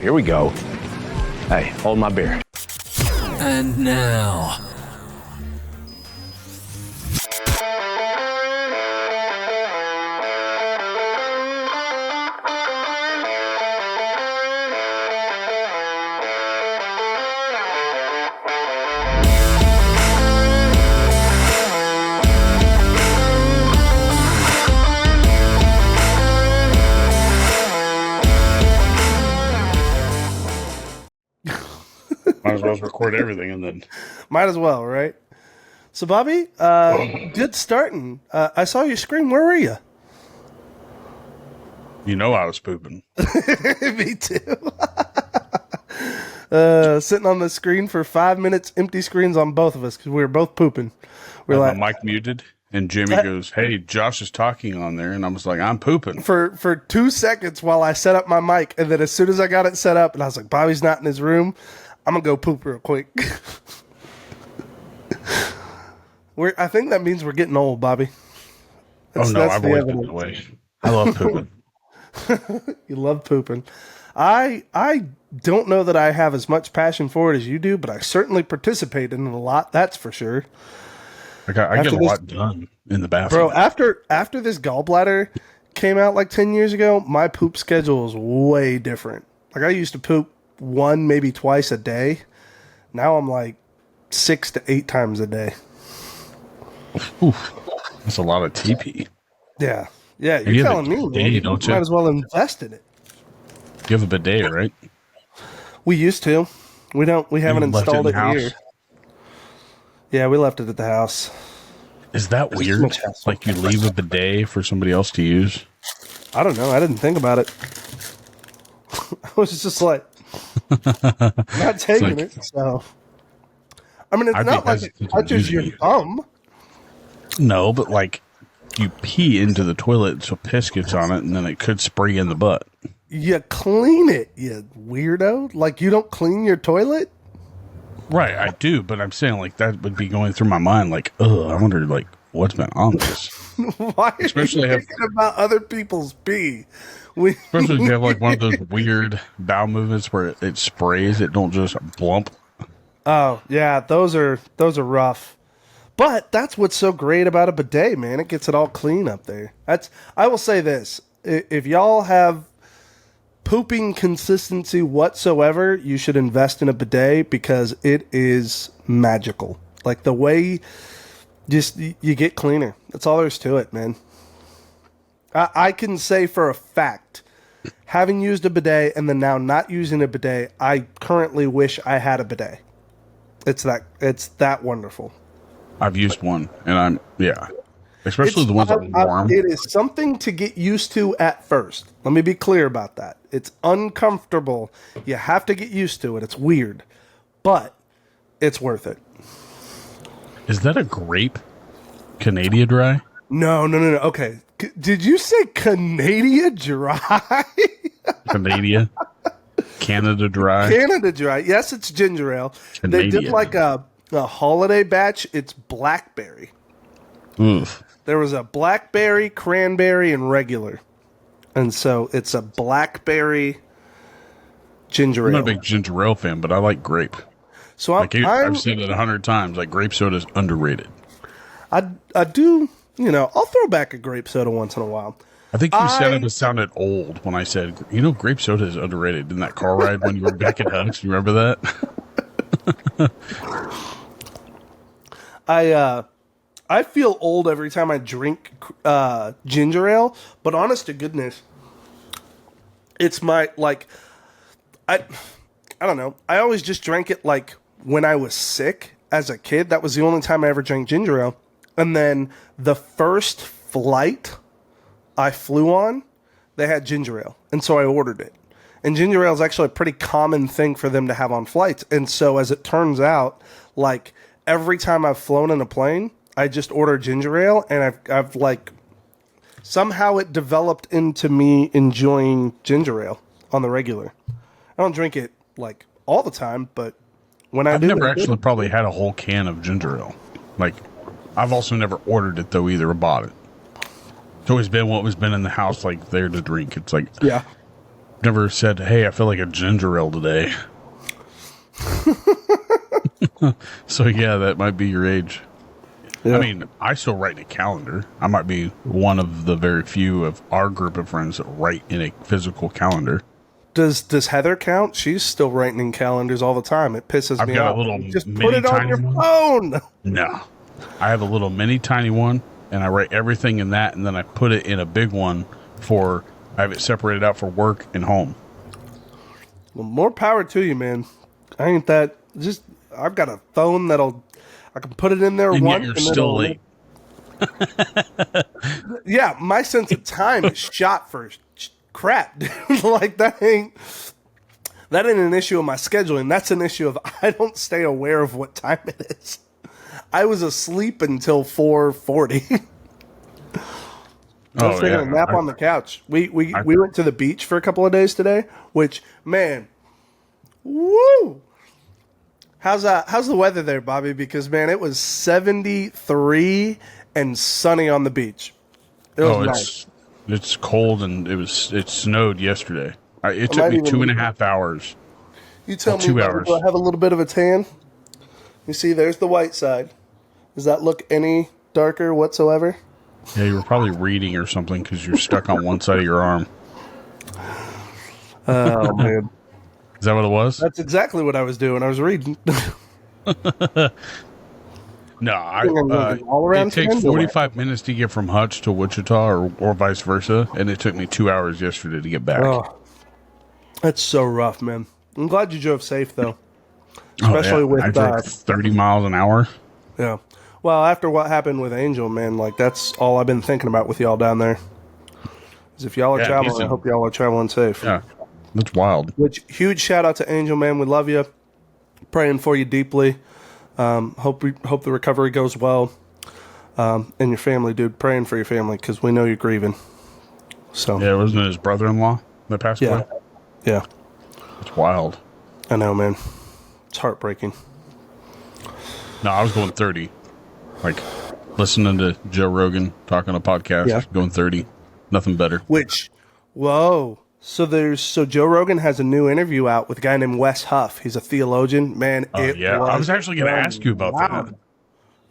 Here we go. Hey, hold my beer. And now... Might as well record everything and then. Might as well, right? So, Bobby, good starting. I saw you scream. Where were you? You know I was pooping. Me too. Sitting on the screen for 5 minutes, empty screens on both of us because we were both pooping. We're like, my mic muted, and Jimmy goes, "Hey, Josh is talking on there," and I was like, "I'm pooping." For 2 seconds while I set up my mic, and then as soon as I got it set up, and I was like, Bobby's not in his room. I'm going to go poop real quick. I think that means we're getting old, Bobby. I've always been that way. I love pooping. You love pooping. I don't know that I have as much passion for it as you do, but I certainly participate in it a lot, that's for sure. I get a lot done in the bathroom. Bro, after this gallbladder came out like 10 years ago, my poop schedule is way different. Like I used to poop 1, maybe twice a day. Now I'm like 6 to 8 times a day. Oof, that's a lot of TP. Yeah. Yeah, you're telling me, man. You might as well invest in it. You have a bidet, right? We used to. We haven't installed it here. Yeah, we left it at the house. Is that weird? Like you leave a bidet for somebody else to use? I don't know. I didn't think about it. I was just like, not taking it. So, I mean, it's not like it touches your thumb. No, but like you pee into the toilet, so piss gets on it, and then it could spray in the butt. You clean it, you weirdo. Like you don't clean your toilet. Right, I do, but I'm saying like that would be going through my mind. Like, ugh, I wonder like what's been on this. Why are you thinking about other people's pee? Especially if you have like one of those weird bowel movements where it sprays, it don't just blump. Oh yeah, those are rough. But that's what's so great about a bidet, man. It gets it all clean up there. I will say this: if y'all have pooping consistency whatsoever, you should invest in a bidet because it is magical. Like the way you get cleaner. That's all there is to it, man. I can say for a fact, having used a bidet and then now not using a bidet, I currently wish I had a bidet. It's that wonderful. I've used one, and especially the ones that are warm. It is something to get used to at first. Let me be clear about that. It's uncomfortable. You have to get used to it. It's weird, but it's worth it. Is that a grape Canada Dry? No. Okay. Did you say Canada Dry? Canada Dry. Canada Dry. Yes, it's ginger ale. They did like a holiday batch. It's blackberry. Oof. There was a blackberry, cranberry, and regular. And so it's a blackberry ginger ale. I'm not a big ginger ale fan, but I like grape. So I've said it 100 times. Like grape soda is underrated. I do, I'll throw back a grape soda once in a while. I think you said it sounded old when I said, grape soda is underrated. In that car ride when you were back at Hugs, you remember that? I feel old every time I drink ginger ale, but honest to goodness, it's my, I don't know. I always just drank it, when I was sick as a kid. That was the only time I ever drank ginger ale. And then the first flight I flew on, they had ginger ale. And so I ordered it. And ginger ale is actually a pretty common thing for them to have on flights. And so as it turns out, every time I've flown in a plane, I just order ginger ale, and I've somehow it developed into me enjoying ginger ale on the regular. I don't drink it all the time, but when I do, I've never actually probably had a whole can of ginger ale. I've also never ordered it though either, or bought it. It's always been what was been in the house, there to drink. It's yeah. never said, "Hey, I feel like a ginger ale today." So yeah, that might be your age. Yeah. I mean, I still write in a calendar. I might be one of the very few of our group of friends that write in a physical calendar. Does Heather count? She's still writing in calendars all the time. It pisses I've me got off. a little Just mini put it on tiny your one. phone. No, I have a little mini tiny one, and I write everything in that, and then I put it in a big one for. I have it separated out for work and home. Well, more power to you, man. I ain't that. Just I've got a phone I can put it in there And once. yet you're and still late. Yeah, my sense of time is shot for crap, dude. Like that ain't an issue of my scheduling. That's an issue of I don't stay aware of what time it is. I was asleep until 4:40. I was taking a nap on the couch. We went to the beach for a couple of days today, which, man, woo! How's the weather there, Bobby? Because, man, it was 73 and sunny on the beach. It was nice. It's cold, and it snowed yesterday. It took me 2.5 hours. You tell me, 2 Bobby, hours. do I have a little bit of a tan? You see, there's the white side. Does that look any darker whatsoever? Yeah, you were probably reading or something because you're stuck on one side of your arm. Oh, man. Is that what it was? That's exactly what I was doing. I was reading. No, it takes 45 minutes to get from Hutch to Wichita or vice versa, and it took me 2 hours yesterday to get back. Oh, that's so rough, man. I'm glad you drove safe, though. Especially with I drove 30 miles an hour. Yeah. Well, after what happened with Angel, man, like that's all I've been thinking about with y'all down there. Is if y'all are traveling, I hope y'all are traveling safe. Yeah, that's wild. Which huge shout out to Angel, man. We love you. Praying for you deeply. Hope the recovery goes well. And your family, dude. Praying for your family because we know you're grieving. So yeah, wasn't it his brother-in-law that passed away? Yeah. It's wild. I know, man. It's heartbreaking. No, I was going 30. Like, listening to Joe Rogan talking on a podcast, going 30. Nothing better. Whoa. So Joe Rogan has a new interview out with a guy named Wes Huff. He's a theologian. Man, I was actually going to ask you about that.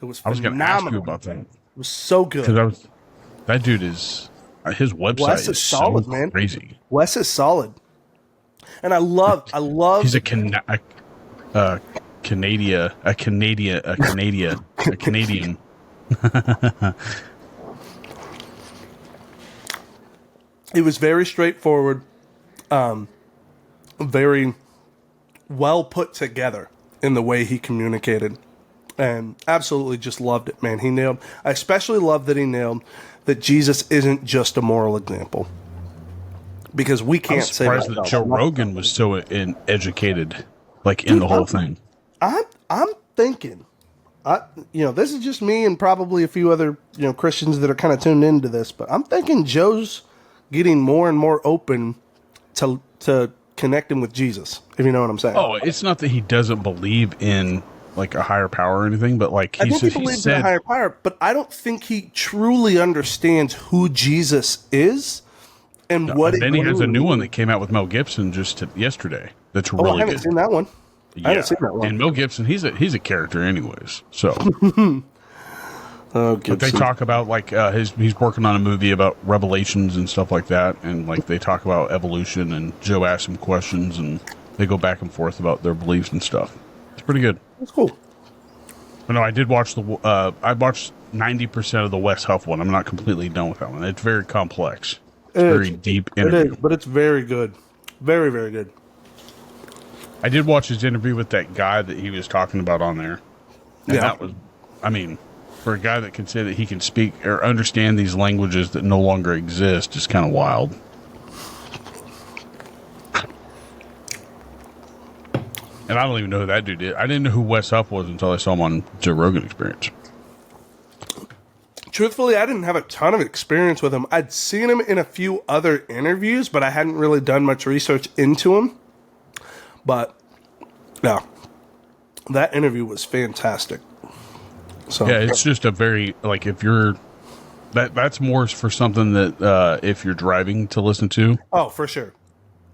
It was phenomenal. I was going to ask you about that. It was so good. That dude is, his website Wes is solid, so man. crazy. Wes is solid. And I love. He's a Canadian. It was very straightforward, very well put together in the way he communicated, and absolutely just loved it, man. I especially love that he nailed that Jesus isn't just a moral example, because we can't say I'm surprised that Joe Rogan was so educated, like in the whole thing. I'm thinking, this is just me and probably a few other Christians that are kind of tuned into this, but I'm thinking Joe's getting more and more open to connecting with Jesus, if you know what I'm saying. Oh, it's not that he doesn't believe in like a higher power or anything, but like I think he believes in a higher power, but I don't think he truly understands who Jesus is and what. Then he has a new one that came out with Mel Gibson just yesterday. That's really good. I haven't seen that one. Yeah. I haven't seen that one. And Mel Gibson, he's a character, anyways. So. But they talk about like he's working on a movie about revelations and stuff like that, and like they talk about evolution, and Joe asks him questions, and they go back and forth about their beliefs and stuff. It's pretty good. That's cool. But no, I did watch I watched 90% of the Wes Huff one. I'm not completely done with that one. It's very complex. It's very deep interview. It is, but it's very good. Very, very good. I did watch his interview with that guy that he was talking about on there. And that was, I mean, for a guy that can say that he can speak or understand these languages that no longer exist is kind of wild. And I don't even know who that dude is. I didn't know who Wes Huff was until I saw him on Joe Rogan Experience. Truthfully, I didn't have a ton of experience with him. I'd seen him in a few other interviews, but I hadn't really done much research into him. But, yeah, that interview was fantastic. So yeah, it's just a very, like, if you're, that's more for something that if you're driving to listen to. Oh, for sure.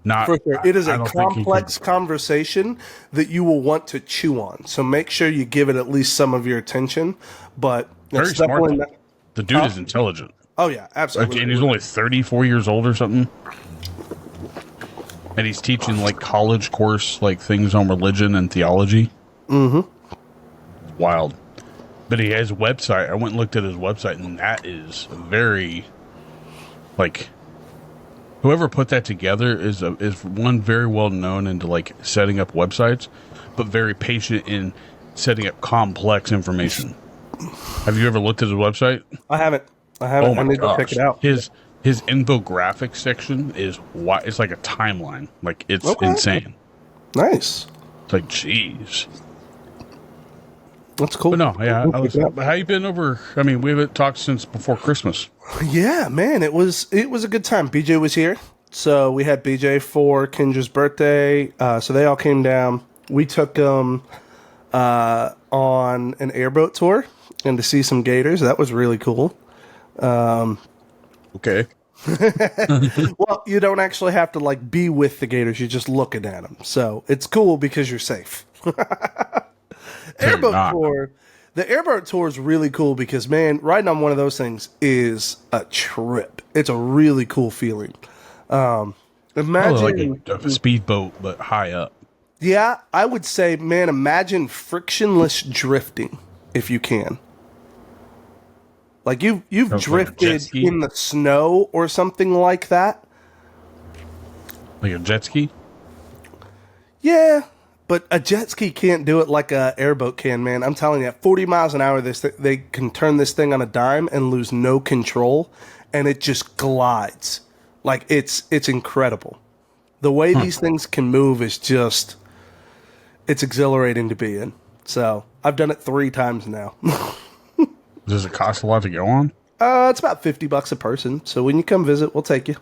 Not For sure. It is I a don't think he complex could- conversation that you will want to chew on. So make sure you give it at least some of your attention. But Very it's smart. definitely Though. not- The dude is intelligent. Oh yeah, absolutely. Okay, and he's only 34 years old or something. And he's teaching like college course, like things on religion and theology. Mm-hmm. Wild. But he has a website. I went and looked at his website, and that is very, like, whoever put that together is one very well known into like setting up websites, but very patient in setting up complex information. Have you ever looked at his website? I haven't. Oh I my need to gosh. check it out. His infographics section is it's like a timeline. Like it's insane. Nice. It's like, jeez. That's cool. But no, yeah. We'll check it out. How you been over? I mean, we haven't talked since before Christmas. Yeah, man, it was a good time. BJ was here, so we had BJ for Kendra's birthday. So they all came down. We took them on an airboat tour and to see some gators. That was really cool. Okay. Well, you don't actually have to like be with the gators. You're just looking at them. So it's cool because you're safe. Airboat tour. The airboat tour is really cool because, man, riding on one of those things is a trip. It's a really cool feeling. Imagine like a speedboat, but high up. Yeah, I would say, man, imagine frictionless drifting if you can. Like you've like a drifted jet ski? in the snow or something like that. Like a jet ski? Yeah, but a jet ski can't do it like a airboat can, man. I'm telling you, at 40 miles an hour, they can turn this thing on a dime and lose no control, and it just glides. Like it's incredible. The way these things can move is just, it's exhilarating to be in. So I've done it 3 times now. Does it cost a lot to go on? It's about $50 a person. So when you come visit, we'll take you.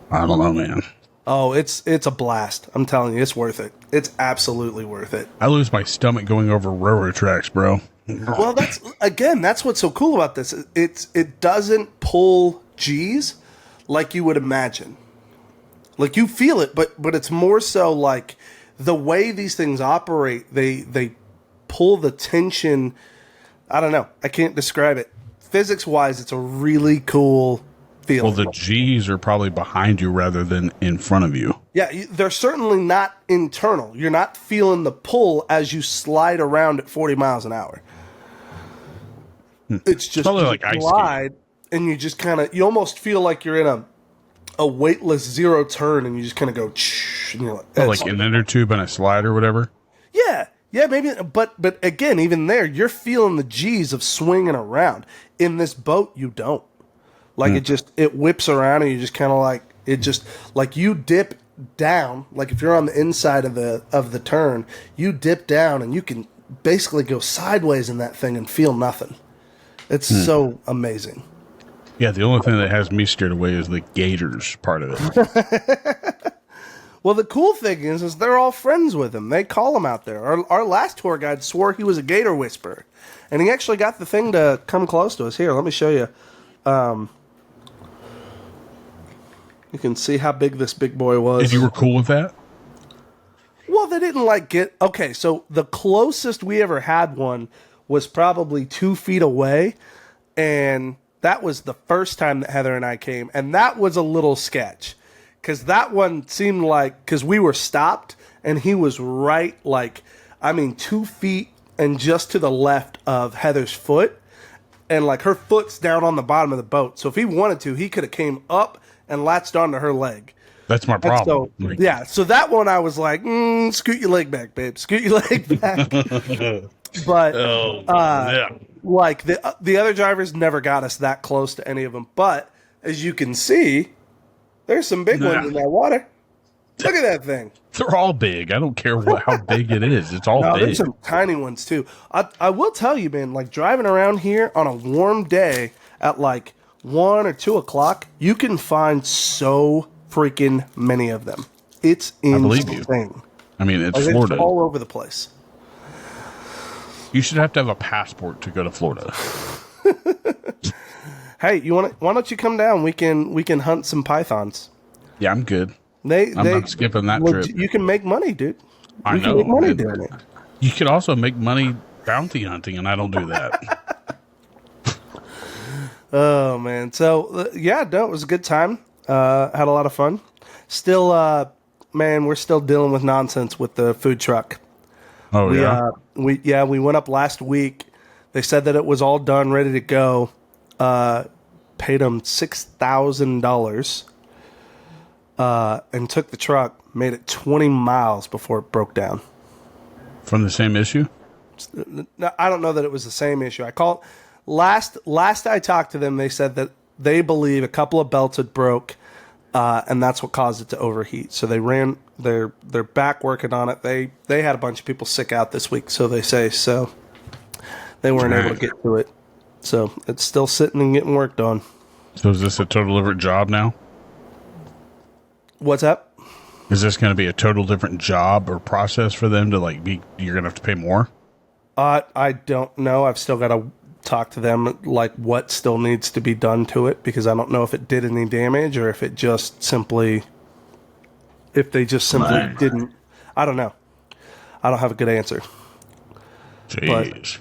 I don't know, man. Oh, it's a blast. I'm telling you, it's worth it. It's absolutely worth it. I lose my stomach going over railroad tracks, bro. Well, that's what's so cool about this. It doesn't pull G's like you would imagine. Like you feel it, but it's more so like the way these things operate. They pull the tension. I don't know. I can't describe it. Physics wise, it's a really cool feeling. Well, the G's are probably behind you rather than in front of you. Yeah, they're certainly not internal. You're not feeling the pull as you slide around at 40 miles an hour. It's just Probably like ice glide, and you just kind of, you almost feel like you're in a weightless zero turn, and you just kind of go, and you're like, Oh, like an inner tube and a slide or whatever. yeah, maybe, but again, even there, you're feeling the G's of swinging around. In this boat, you don't. Like it whips around, and you just kind of like, it just, like you dip down, like if you're on the inside of the turn, you dip down, and you can basically go sideways in that thing and feel nothing. It's so amazing. Yeah, the only thing that has me scared away is the gators part of it. Well, the cool thing is they're all friends with him. They call him out there. Our last tour guide swore he was a gator whisperer, and he actually got the thing to come close to us. Here, let me show you. You can see how big this big boy was. And you were cool with that? Well, they didn't like get... Okay, so the closest we ever had one was probably 2 feet away, and that was the first time that Heather and I came, and that was a little sketch, because that one seemed like... Because we were stopped, and he was right, 2 feet and just to the left of Heather's foot, and like her foot's down on the bottom of the boat. So if he wanted to, he could have came up and latched onto her leg. That's my problem. So, so that one I was like, scoot your leg back, babe. Scoot your leg back. But like the other drivers never got us that close to any of them. But as you can see, there's some big ones in that water. Look at that thing. They're all big. I don't care how big it is. It's all big. There's some tiny ones too. I will tell you, man, like driving around here on a warm day at like 1 or 2 o'clock, you can find so freaking many of them. It's insane. I believe you. I mean, it's Florida. It's all over the place. You should have to have a passport to go to Florida. Hey, why don't you come down? We can hunt some pythons. Yeah, I'm good. I'm not skipping that trip. You can make money, dude. I You know. can make money doing it. You could also make money bounty hunting, and I don't do that. Oh man. So yeah, no, it was a good time. Had a lot of fun. Still, man, we're still dealing with nonsense with the food truck. Oh, yeah? We went up last week. They said that it was all done, ready to go. Paid them $6,000 and took the truck, made it 20 miles before it broke down. From the same issue? No, I don't know that it was the same issue. I called last I talked to them. They said that they believe a couple of belts had broke, and that's what caused it to overheat. So they ran. They're back working on it. They had a bunch of people sick out this week, so they say. So they weren't able to get to it. So it's still sitting and getting worked on. So is this a total different job now? What's up? Is this going to be a total different job or process for them to you're going to have to pay more? I don't know. I've still got to talk to them, like what still needs to be done to it, because I don't know if it did any damage or if they just simply didn't. I don't know. I don't have a good answer. Jeez. But,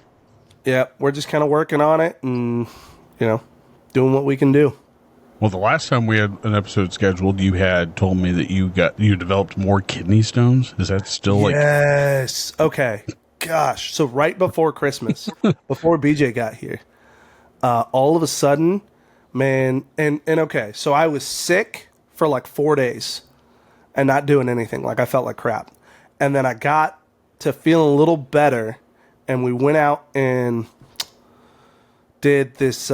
yeah, we're just kind of working on it and, doing what we can do. Well, the last time we had an episode scheduled, you had told me that you developed more kidney stones. Is that still Yes. Okay. Gosh. So right before Christmas, before BJ got here, all of a sudden, man, and okay, so I was sick for like 4 days and not doing anything. Like I felt like crap. And then I got to feeling a little better, and we went out and did this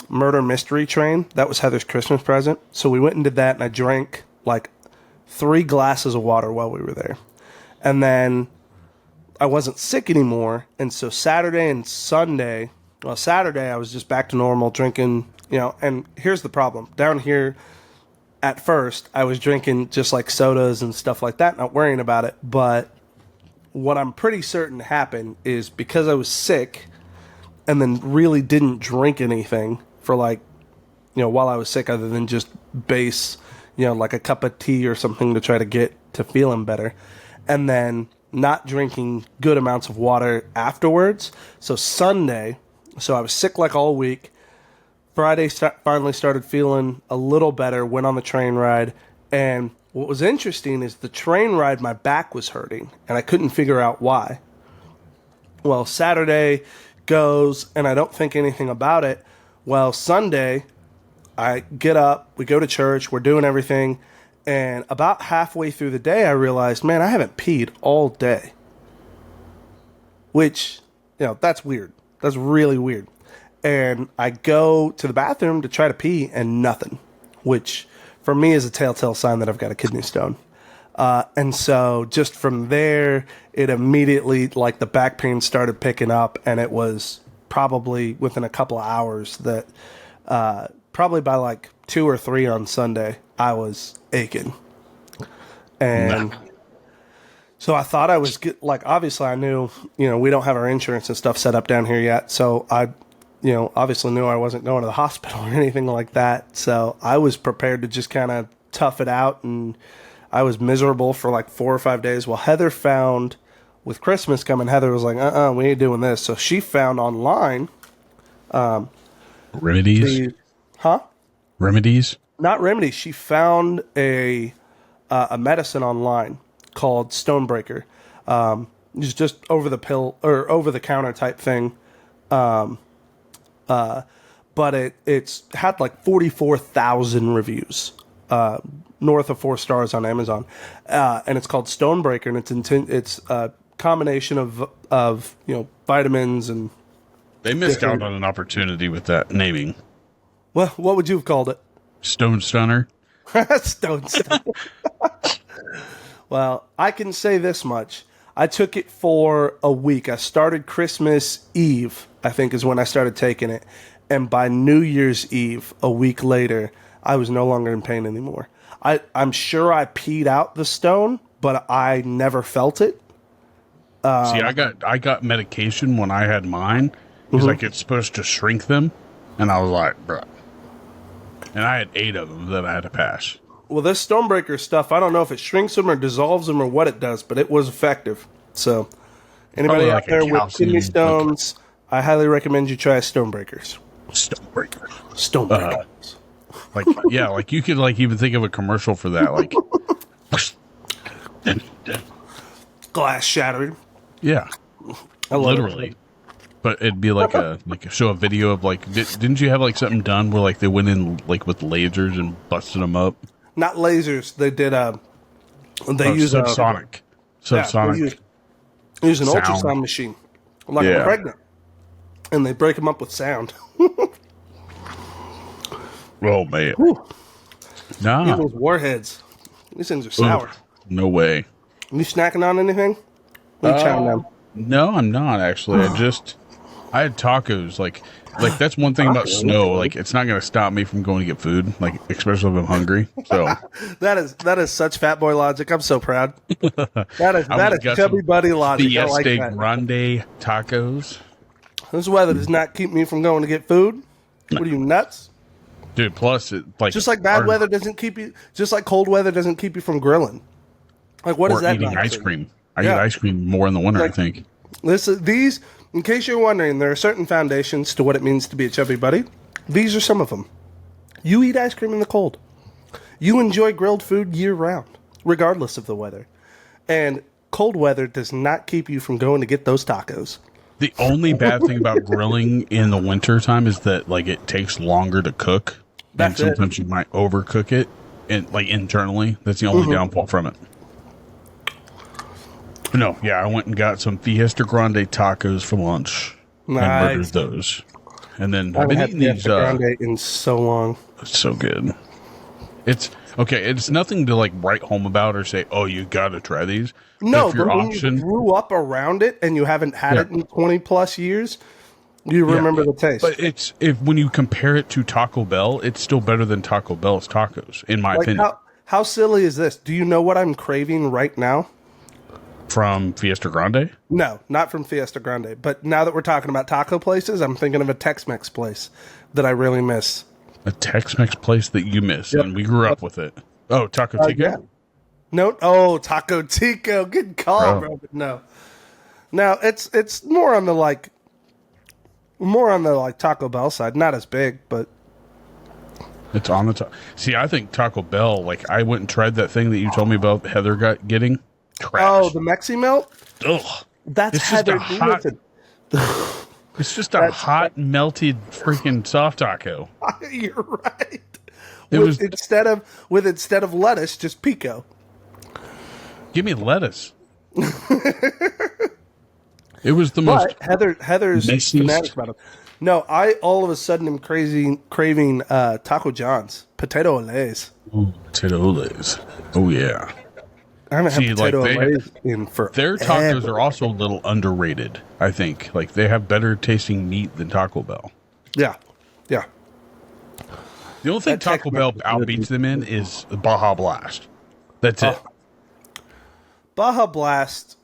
murder mystery train. That was Heather's Christmas present. So we went and did that, and I drank like 3 glasses of water while we were there. And then I wasn't sick anymore. And so Saturday and Sunday, well, Saturday I was just back to normal drinking, and here's the problem. Down here, at first, I was drinking just like sodas and stuff like that, not worrying about it. But what I'm pretty certain happened is because I was sick and then really didn't drink anything for while I was sick, other than just base, like a cup of tea or something to try to get to feeling better. And then not drinking good amounts of water afterwards. So Sunday, I was sick like all week. Friday finally started feeling a little better, went on the train ride. And what was interesting is the train ride, my back was hurting and I couldn't figure out why. Well, Saturday goes and I don't think anything about it. Well, Sunday, I get up, we go to church, we're doing everything, and about halfway through the day, I realized, man, I haven't peed all day. Which, that's weird. That's really weird. And I go to the bathroom to try to pee, and nothing. Which, for me, is a telltale sign that I've got a kidney stone. And so, just from there, it immediately, the back pain started picking up, and it was probably within a couple of hours that, probably by 2 or 3 on Sunday, I was aching. And so I thought I was obviously I knew, we don't have our insurance and stuff set up down here yet. So I, obviously knew I wasn't going to the hospital or anything like that. So I was prepared to just kind of tough it out. And I was miserable for 4 or 5 days. Well, Heather found, with Christmas coming, Heather was like, we ain't doing this. So she found online. Remedies? Remedies? Not remedies. She found a medicine online called Stonebreaker. It's just over the pill or over the counter type thing. But it's had 44,000 reviews, north of 4 stars on Amazon, and it's called Stonebreaker, and it's a combination of vitamins and. They missed out on an opportunity with that naming. Well, what would you have called it? Stone Stunner. Stone Stunner. Well, I can say this much. I took it for a week. I started Christmas Eve, I think is when I started taking it. And by New Year's Eve, a week later, I was no longer in pain anymore. I'm sure I peed out the stone, but I never felt it. See, I got medication when I had mine. Because it's supposed to shrink them. And I was like, bruh. And I had 8 of them that I had to pass. Well, this Stonebreaker stuff, I don't know if it shrinks them or dissolves them or what it does, but it was effective. So, anybody out there with kidney stones, I highly recommend you try Stonebreakers. Stonebreakers. Like you could like even think of a commercial for that, like glass shattering. Yeah, literally. But it'd be like show a video of like didn't you have like something done where like they went in like with lasers and busted them up? Not lasers. They did use subsonic. Subsonic. They use an ultrasound machine, like a pregnant, and they break them up with sound. Oh man. Whew. Nah. Those warheads. These things are sour. No way. Are you snacking on anything? What are you chowing down? No, I'm not actually. I had tacos. Like that's one thing about snow. Like it's not going to stop me from going to get food. Like especially if I'm hungry. So that is such fat boy logic. I'm so proud. That is chubby buddy logic. Fiesta I like that. Grande tacos. This weather does not keep me from going to get food. What are you, nuts? Dude, plus it like just like bad weather doesn't keep you, just like cold weather doesn't keep you from grilling. Like what is that? Eating ice cream. I eat ice cream more in the winter. Like, I think. These, in case you're wondering, there are certain foundations to what it means to be a chubby buddy. These are some of them. You eat ice cream in the cold. You enjoy grilled food year round, regardless of the weather. And cold weather does not keep you from going to get those tacos. The only bad thing about grilling in the winter time is that like it takes longer to cook. And sometimes you might overcook it, and like internally. That's the only downfall from it. But no, I went and got some Fiesta Grande tacos for lunch. Nice. And murdered those. And then I've been eating these Grande in so long. It's so good. It's okay. It's nothing to like write home about or say, "Oh, you got to try these." No, but when you grew up around it and you haven't had it in 20 plus years, you remember the taste. But when you compare it to Taco Bell, it's still better than Taco Bell's tacos, in my opinion. How silly is this? Do you know what I'm craving right now? From Fiesta Grande? No, not from Fiesta Grande. But now that we're talking about taco places, I'm thinking of a Tex-Mex place that I really miss. A Tex-Mex place that you miss, and we grew up with it. Oh, Taco Tico? Yeah. No, Taco Tico. Good call, bro. But no, it's more on the Taco Bell side. Not as big, but it's on the top. See, I think Taco Bell. Like, I went and tried that thing that you told me about. Heather got getting. Trash. Oh, the Mexi Melt. Ugh, that's Heather. It's just a hot, melted, freaking soft taco. You're right. Instead of lettuce, just pico. Give me lettuce. It was the most. Heather's fanatic about it. No, I all of a sudden am craving Taco John's potato olays. Ooh, potato olays. Oh yeah. I haven't had potato olays in forever. Their tacos are also a little underrated, I think. Like, they have better tasting meat than Taco Bell. Yeah. Yeah. The only thing Taco Bell outbeats them in is Baja Blast. That's it. Baja Blast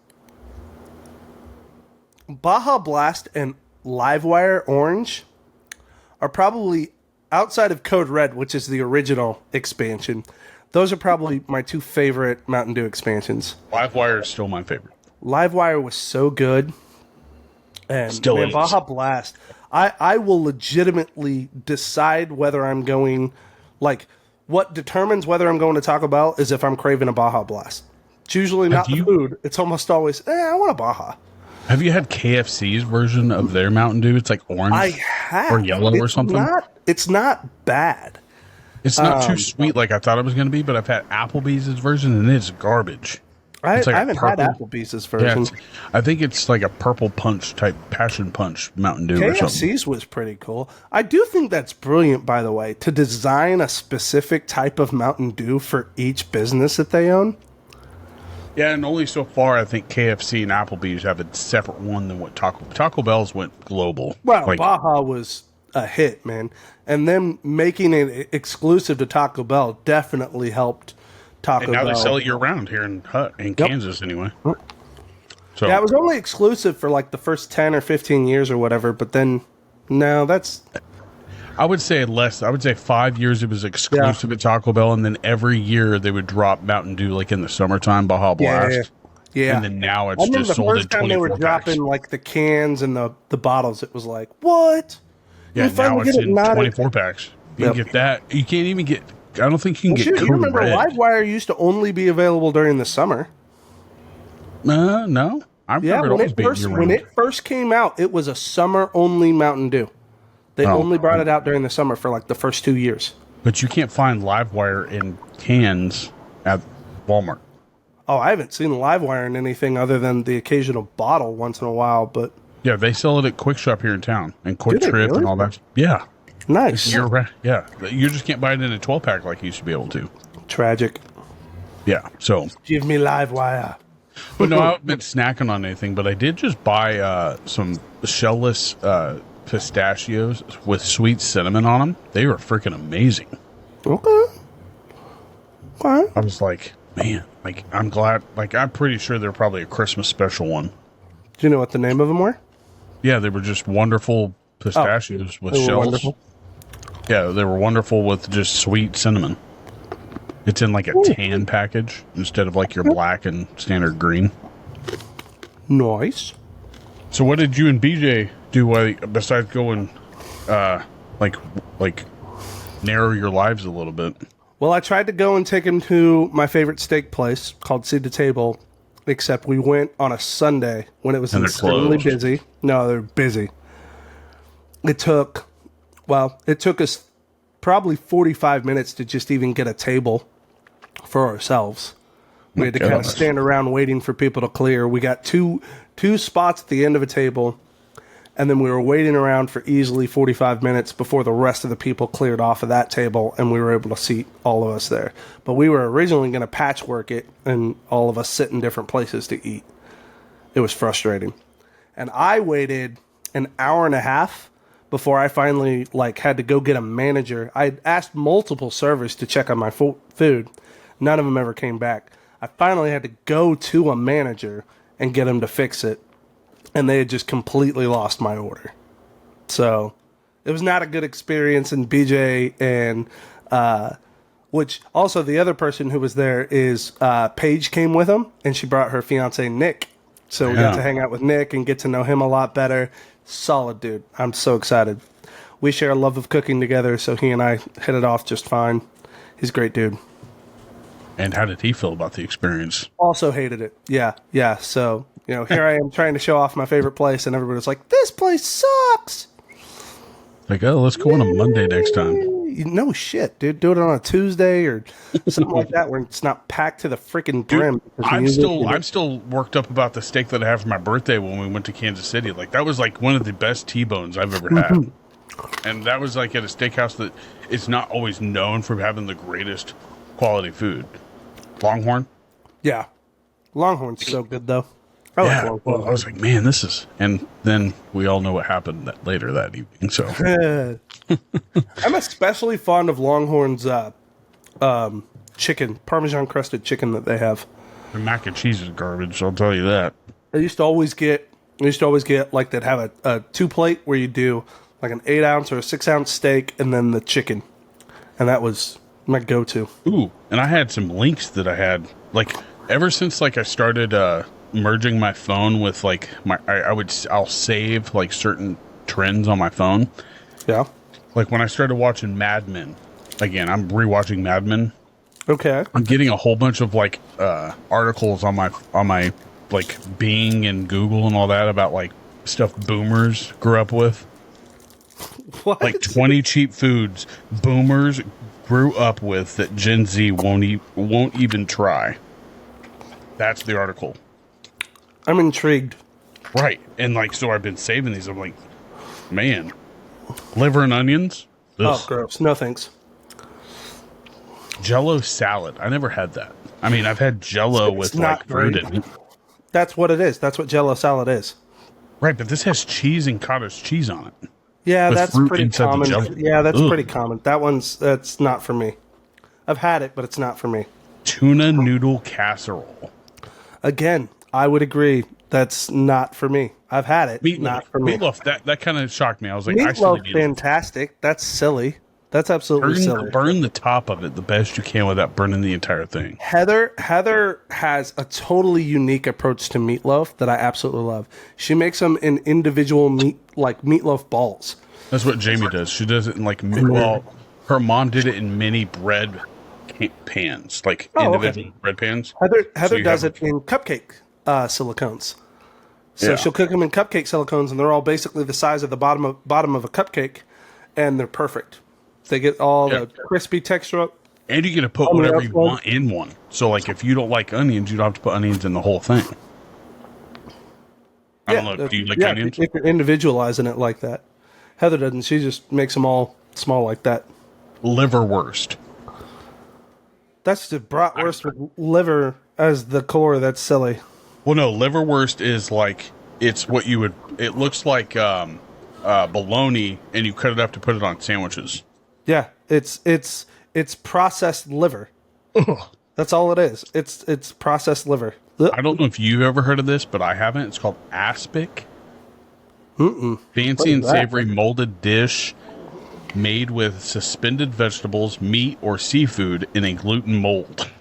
and Livewire Orange are probably, outside of Code Red, which is the original expansion, those are probably my two favorite Mountain Dew expansions. Livewire is still my favorite. Livewire was so good. And still is. Baja Blast, I will legitimately decide whether I'm going, like, what determines whether I'm going to Taco Bell is if I'm craving a Baja Blast. It's usually not the food. It's almost always, I want a Baja. Have you had KFC's version of their Mountain Dew? It's like orange I have. Or yellow or something? It's not bad. It's not too sweet like I thought it was going to be, but I've had Applebee's version, and it's garbage. I haven't had Applebee's version. Yeah, I think it's like a purple punch type, passion punch Mountain Dew or something. KFC's was pretty cool. I do think that's brilliant, by the way, to design a specific type of Mountain Dew for each business that they own. Yeah, and only so far I think KFC and Applebee's have a separate one than what Taco Bell's went global. Well, like, Baja was a hit, man. And them making it exclusive to Taco Bell definitely helped Taco Bell. And now they sell it year round here in Kansas anyway. So yeah, it was only exclusive for like the first 10 or 15 years or whatever, but then no, that's I would say less. I would say 5 years it was exclusive at Taco Bell, and then every year they would drop Mountain Dew, like in the summertime, Baja Blast. Yeah. And then now it's I remember just the sold in first time they were 24 packs. dropping like the cans and the bottles. It was like, what? Yeah, You finally now it's get it in not 24 packs. You can get that. You can't even get. I don't think you can get. Shoot, Code you remember Red. Livewire used to only be available during the summer. No, I remember it always being year-round. when it first came out, it was a summer-only Mountain Dew. They only brought it out during the summer for like the first 2 years. But you can't find Livewire in cans at Walmart. Oh, I haven't seen Livewire in anything other than the occasional bottle once in a while, but... Yeah, they sell it at Quick Shop here in town and Quick Trip really? and all that. Yeah. Nice. Yeah. You just can't buy it in a 12-pack like you used to be able to. Tragic. Yeah, so... Give me Livewire. But no, I haven't been snacking on anything, but I did just buy some shellless pistachios with sweet cinnamon on them. They were freaking amazing. Okay. I was like, man, like, I'm glad, like, I'm pretty sure they're probably a Christmas special one. Do you know what the name of them were? Yeah, they were just wonderful pistachios with shells. Wonderful. Yeah, they were wonderful with just sweet cinnamon. It's in like a tan package instead of like your black and standard green. Nice. So what did you and BJ do besides going, like narrow your lives a little bit? Well, I tried to go and take him to my favorite steak place called Seed to Table, except we went on a Sunday when it was extremely busy. No, they're busy. It took us probably 45 minutes to just even get a table for ourselves. We had to kind of stand around waiting for people to clear. We got two spots at the end of a table, and then we were waiting around for easily 45 minutes before the rest of the people cleared off of that table, and we were able to seat all of us there. But we were originally going to patchwork it and all of us sit in different places to eat. It was frustrating. And I waited an hour and a half before I finally had to go get a manager. I asked multiple servers to check on my food. None of them ever came back. I finally had to go to a manager and get him to fix it. And they had just completely lost my order. So it was not a good experience. And BJ and, which also the other person who was there is Paige came with him. And she brought her fiance Nick. So we got to hang out with Nick and get to know him a lot better. Solid dude. I'm so excited. We share a love of cooking together, so he and I hit it off just fine. He's a great dude. And how did he feel about the experience? Also hated it. Yeah. So, here I am trying to show off my favorite place, and everybody's like, this place sucks. Like, oh, let's go on a Monday next time. No shit, dude. Do it on a Tuesday or something like that where it's not packed to the freaking brim. I'm still worked up about the steak that I had for my birthday when we went to Kansas City. Like, that was like one of the best T-bones I've ever had. And that was like at a steakhouse that is not always known for having the greatest quality food. Longhorn? Yeah. Longhorn's so good, though. I was like, man, this is... And then we all know what happened later that evening, so... I'm especially fond of Longhorn's chicken, Parmesan-crusted chicken that they have. The mac and cheese is garbage, I'll tell you that. I used to always get, like, they'd have a 2-plate where you do, like, an 8-ounce or a 6-ounce steak and then the chicken. And that was my go-to. Ooh, and I had some links that I had, like, ever since, like, I started merging my phone with, like, I'll save, like, certain trends on my phone. Yeah. Like, when I started watching Mad Men, again, I'm rewatching Mad Men. Okay. I'm getting a whole bunch of, like, articles on my, like, Bing and Google and all that about, like, stuff boomers grew up with. What? Like 20 cheap foods boomers grew up with that Gen Z won't even try. That's the article. I'm intrigued. Right. And like, so I've been saving these. I'm like, man, liver and onions. Ugh. Oh, gross. No thanks. Jello salad. I never had that. I mean, I've had Jello with like fruit in it. That's what it is. That's what Jello salad is. Right, but this has cheese and cottage cheese on it. Yeah, that's pretty common. Yeah, that's Ugh. pretty common. That's not for me. I've had it, but it's not for me. Tuna noodle casserole. Again, I would agree. That's not for me. I've had it. Not for me. Meatloaf, that kind of shocked me. I was like, I should Meatloaf, fantastic. That's silly. That's absolutely silly. Burn the top of it the best you can without burning the entire thing. Heather has a totally unique approach to meatloaf that I absolutely love. She makes them in individual meatloaf balls. That's what Jamie does. She does it in well, her mom did it in mini bread pans, like individual bread pans. Heather does it in cupcake silicones. So she'll cook them in cupcake silicones, and they're all basically the size of the bottom of a cupcake, and they're perfect. They get all the crispy texture up. And you get to put whatever you want in one. So, like, if you don't like onions, you don't have to put onions in the whole thing. I don't know. Do you like onions? If you're individualizing it like that. Heather doesn't. She just makes them all small like that. Liverwurst. That's just bratwurst with liver as the core. That's silly. Well, no. Liverwurst is like, it's what you would, it looks like bologna, and you cut it up to put it on sandwiches. Yeah, it's processed liver. That's all it is. It's processed liver. I don't know if you've ever heard of this, but I haven't. It's called aspic. Fancy and savory molded dish made with suspended vegetables, meat, or seafood in a gluten mold.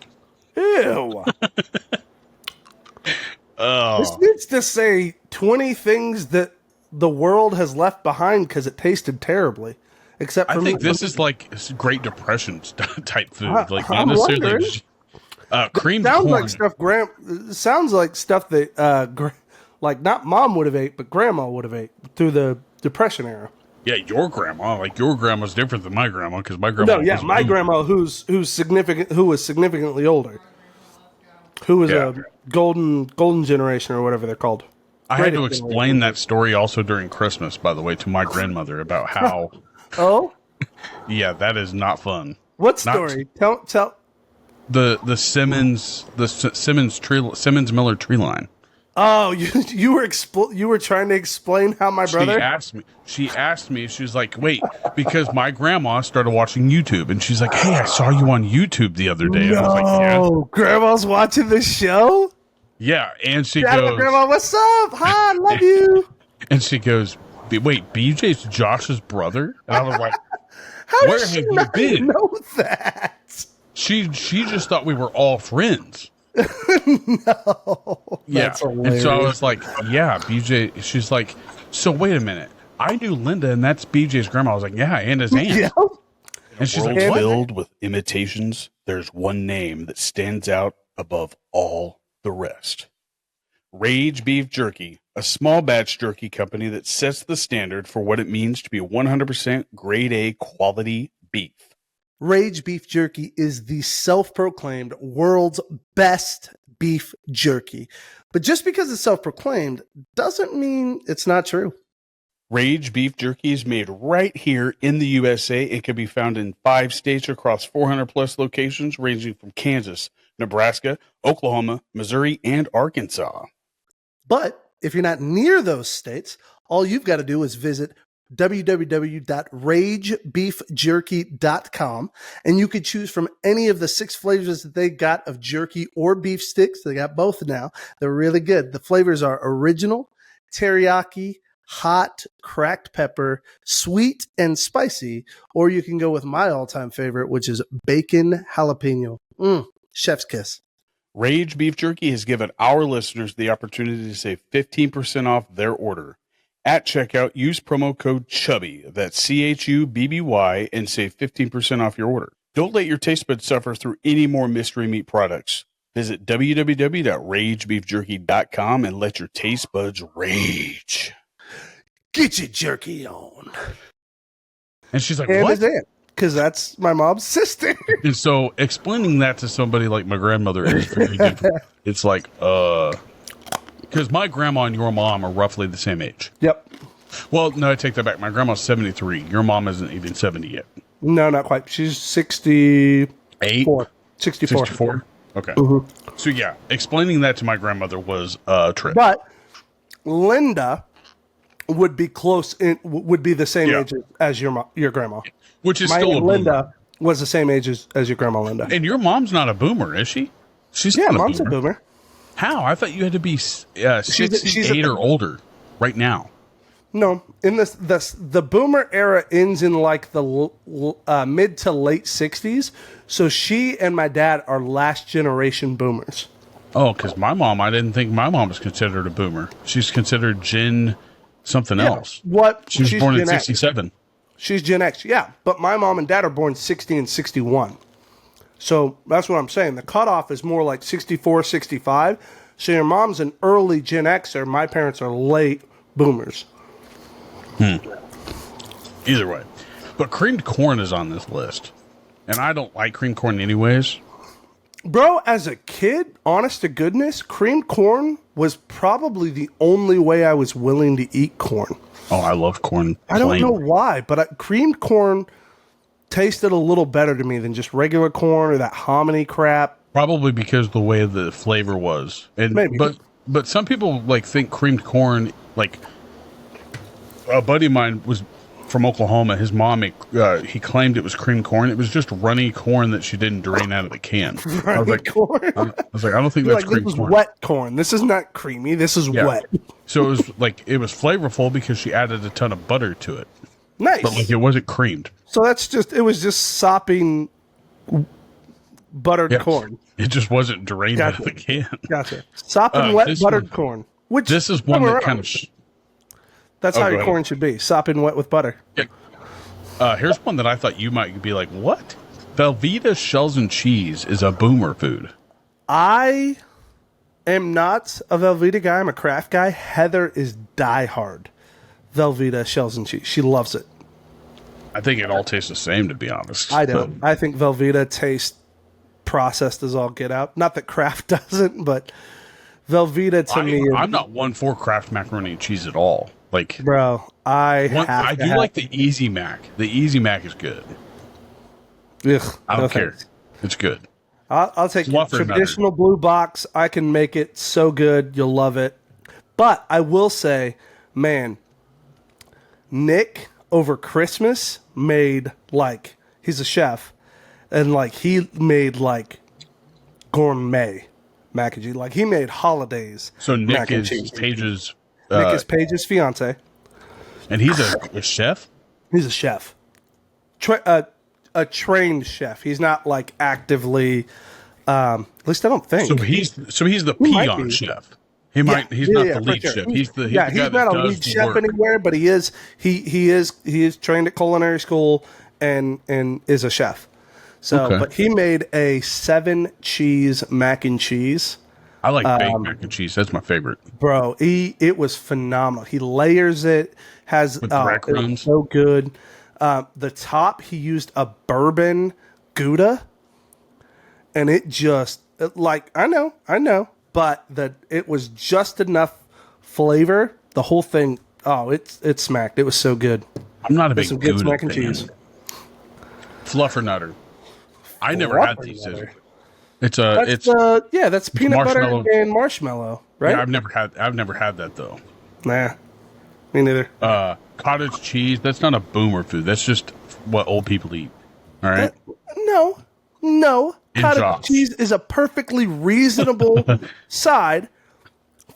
Ew. This needs to say 20 things that the world has left behind because it tasted terribly. Except for I think this is like Great Depression type food. Like I'm wondering. Cream sounds corn. like stuff. Sounds like stuff that like not mom would have ate, but grandma would have ate through the Depression era. Yeah, your grandma. Like your grandma's different than my grandma because my grandma. No, yeah, my grandma who was significantly older, who was a golden generation or whatever they're called. I had to explain that story also during Christmas, by the way, to my grandmother about how. Oh, yeah, that is not fun. What story? Tell. The Simmons Miller tree line. Oh, you were trying to explain how my brother. She asked me. She was like, "Wait," because my grandma started watching YouTube, and she's like, "Hey, I saw you on YouTube the other day." And I was like, "Yeah." Grandma's watching the show. Yeah, and she goes, "Grandma, what's up? Hi, love you." And she goes, "Wait, BJ's Josh's brother?" And I was like, "Where have you been?" Know that she just thought we were all friends. No, that's hilarious. And so I was like, "Yeah, BJ." She's like, "So wait a minute, I knew Linda, and that's BJ's grandma." I was like, "Yeah, and his aunt." Yeah. And she's like, filled with imitations, there's one name that stands out above all the rest. Rage Beef Jerky, a small batch jerky company that sets the standard for what it means to be 100% grade A quality beef. Rage Beef Jerky is the self-proclaimed world's best beef jerky. But just because it's self-proclaimed doesn't mean it's not true. Rage Beef Jerky is made right here in the USA. It can be found in 5 states across 400 plus locations ranging from Kansas, Nebraska, Oklahoma, Missouri, and Arkansas. But if you're not near those states, all you've got to do is visit www.ragebeefjerky.com, and you could choose from any of the 6 flavors that they got of jerky or beef sticks. They got both now. They're really good. The flavors are original, teriyaki, hot, cracked pepper, sweet, and spicy, or you can go with my all-time favorite, which is bacon jalapeno. Chef's kiss. Rage Beef Jerky has given our listeners the opportunity to save 15% off their order. At checkout, use promo code CHUBBY, that's CHUBBY, and save 15% off your order. Don't let your taste buds suffer through any more mystery meat products. Visit www.ragebeefjerky.com and let your taste buds rage. Get your jerky on. And she's like, what? Because that's my mom's sister. And so explaining that to somebody like my grandmother is very difficult. It's like, because my grandma and your mom are roughly the same age. Yep. Well, no, I take that back. My grandma's 73. Your mom isn't even 70 yet. No, not quite. She's 64. 64? Okay. Mm-hmm. So, yeah, explaining that to my grandmother was a trip. But Linda would be would be the same age as your grandma. Which is my still a boomer. Linda was the same age as your grandma Linda. And your mom's not a boomer, is she? She's yeah, not mom's a boomer. How? I thought you had to be 6, 8 or older. right now. No, in the boomer era ends in like the mid to late 60s. So she and my dad are last generation boomers. Oh, because I didn't think my mom was considered a boomer. She's considered Gen something else. What? She was born in 67. She's Gen X, yeah. But my mom and dad are born 60 and 61. So that's what I'm saying. The cutoff is more like 64, 65. So your mom's an early Gen Xer. My parents are late boomers. Either way. But creamed corn is on this list. And I don't like creamed corn anyways. Bro, as a kid, honest to goodness, creamed corn was probably the only way I was willing to eat corn. Oh, I love corn. I don't know why, but creamed corn tasted a little better to me than just regular corn or that hominy crap. Probably because the way the flavor was. And Maybe. But some people like think creamed corn, like a buddy of mine was from Oklahoma. His mom, he claimed it was creamed corn. It was just runny corn that she didn't drain out of the can. I was like, corn? I was like, I don't think that's creamed this is corn. wet corn. This is not creamy. This is wet. So it was like, it was flavorful because she added a ton of butter to it. Nice. But like, it wasn't creamed. So it was just sopping buttered corn. It just wasn't drained out of the can. Gotcha. Sopping wet buttered corn. Which this is one that kind of... That's how your corn should be. Sopping wet with butter. Yeah. Here's one that I thought you might be like, what? Velveeta shells and cheese is a boomer food. I am not a Velveeta guy. I'm a Kraft guy. Heather is diehard Velveeta shells and cheese. She loves it. I think it all tastes the same, to be honest. I don't. I think Velveeta tastes processed as all get out. Not that Kraft doesn't, but Velveeta to me... I'm not one for Kraft macaroni and cheese at all. Like, bro, I do like the Easy Mac. The Easy Mac is good. Ugh, I don't care. It's good. I'll take it. Traditional blue box. I can make it so good. You'll love it. But I will say, man, Nick over Christmas made like, he's a chef, and like he made like gourmet mac and cheese. Like he made holidays. So Nick is Paige's... Nick is Paige's fiance. And he's a chef? He's a chef. A trained chef. He's not like actively, at least I don't think. So he's the peon chef. He's not the lead chef. He's not a lead chef anywhere, but he is trained at culinary school and is a chef. So, but he made a 7 cheese mac and cheese. I like baked mac and cheese. That's my favorite. Bro, it was phenomenal. He layers it, has it's so good. The top, he used a bourbon Gouda, and it just I know, but it was just enough flavor. The whole thing, it smacked. It was so good. I'm not a big Gouda good mac and cheese. Fluffernutter. I never had these. That's peanut butter and marshmallow, right? Yeah, I've never had that though. Nah, me neither. Cottage cheese, that's not a boomer food. That's just what old people eat. All right? No. Cottage cheese is a perfectly reasonable side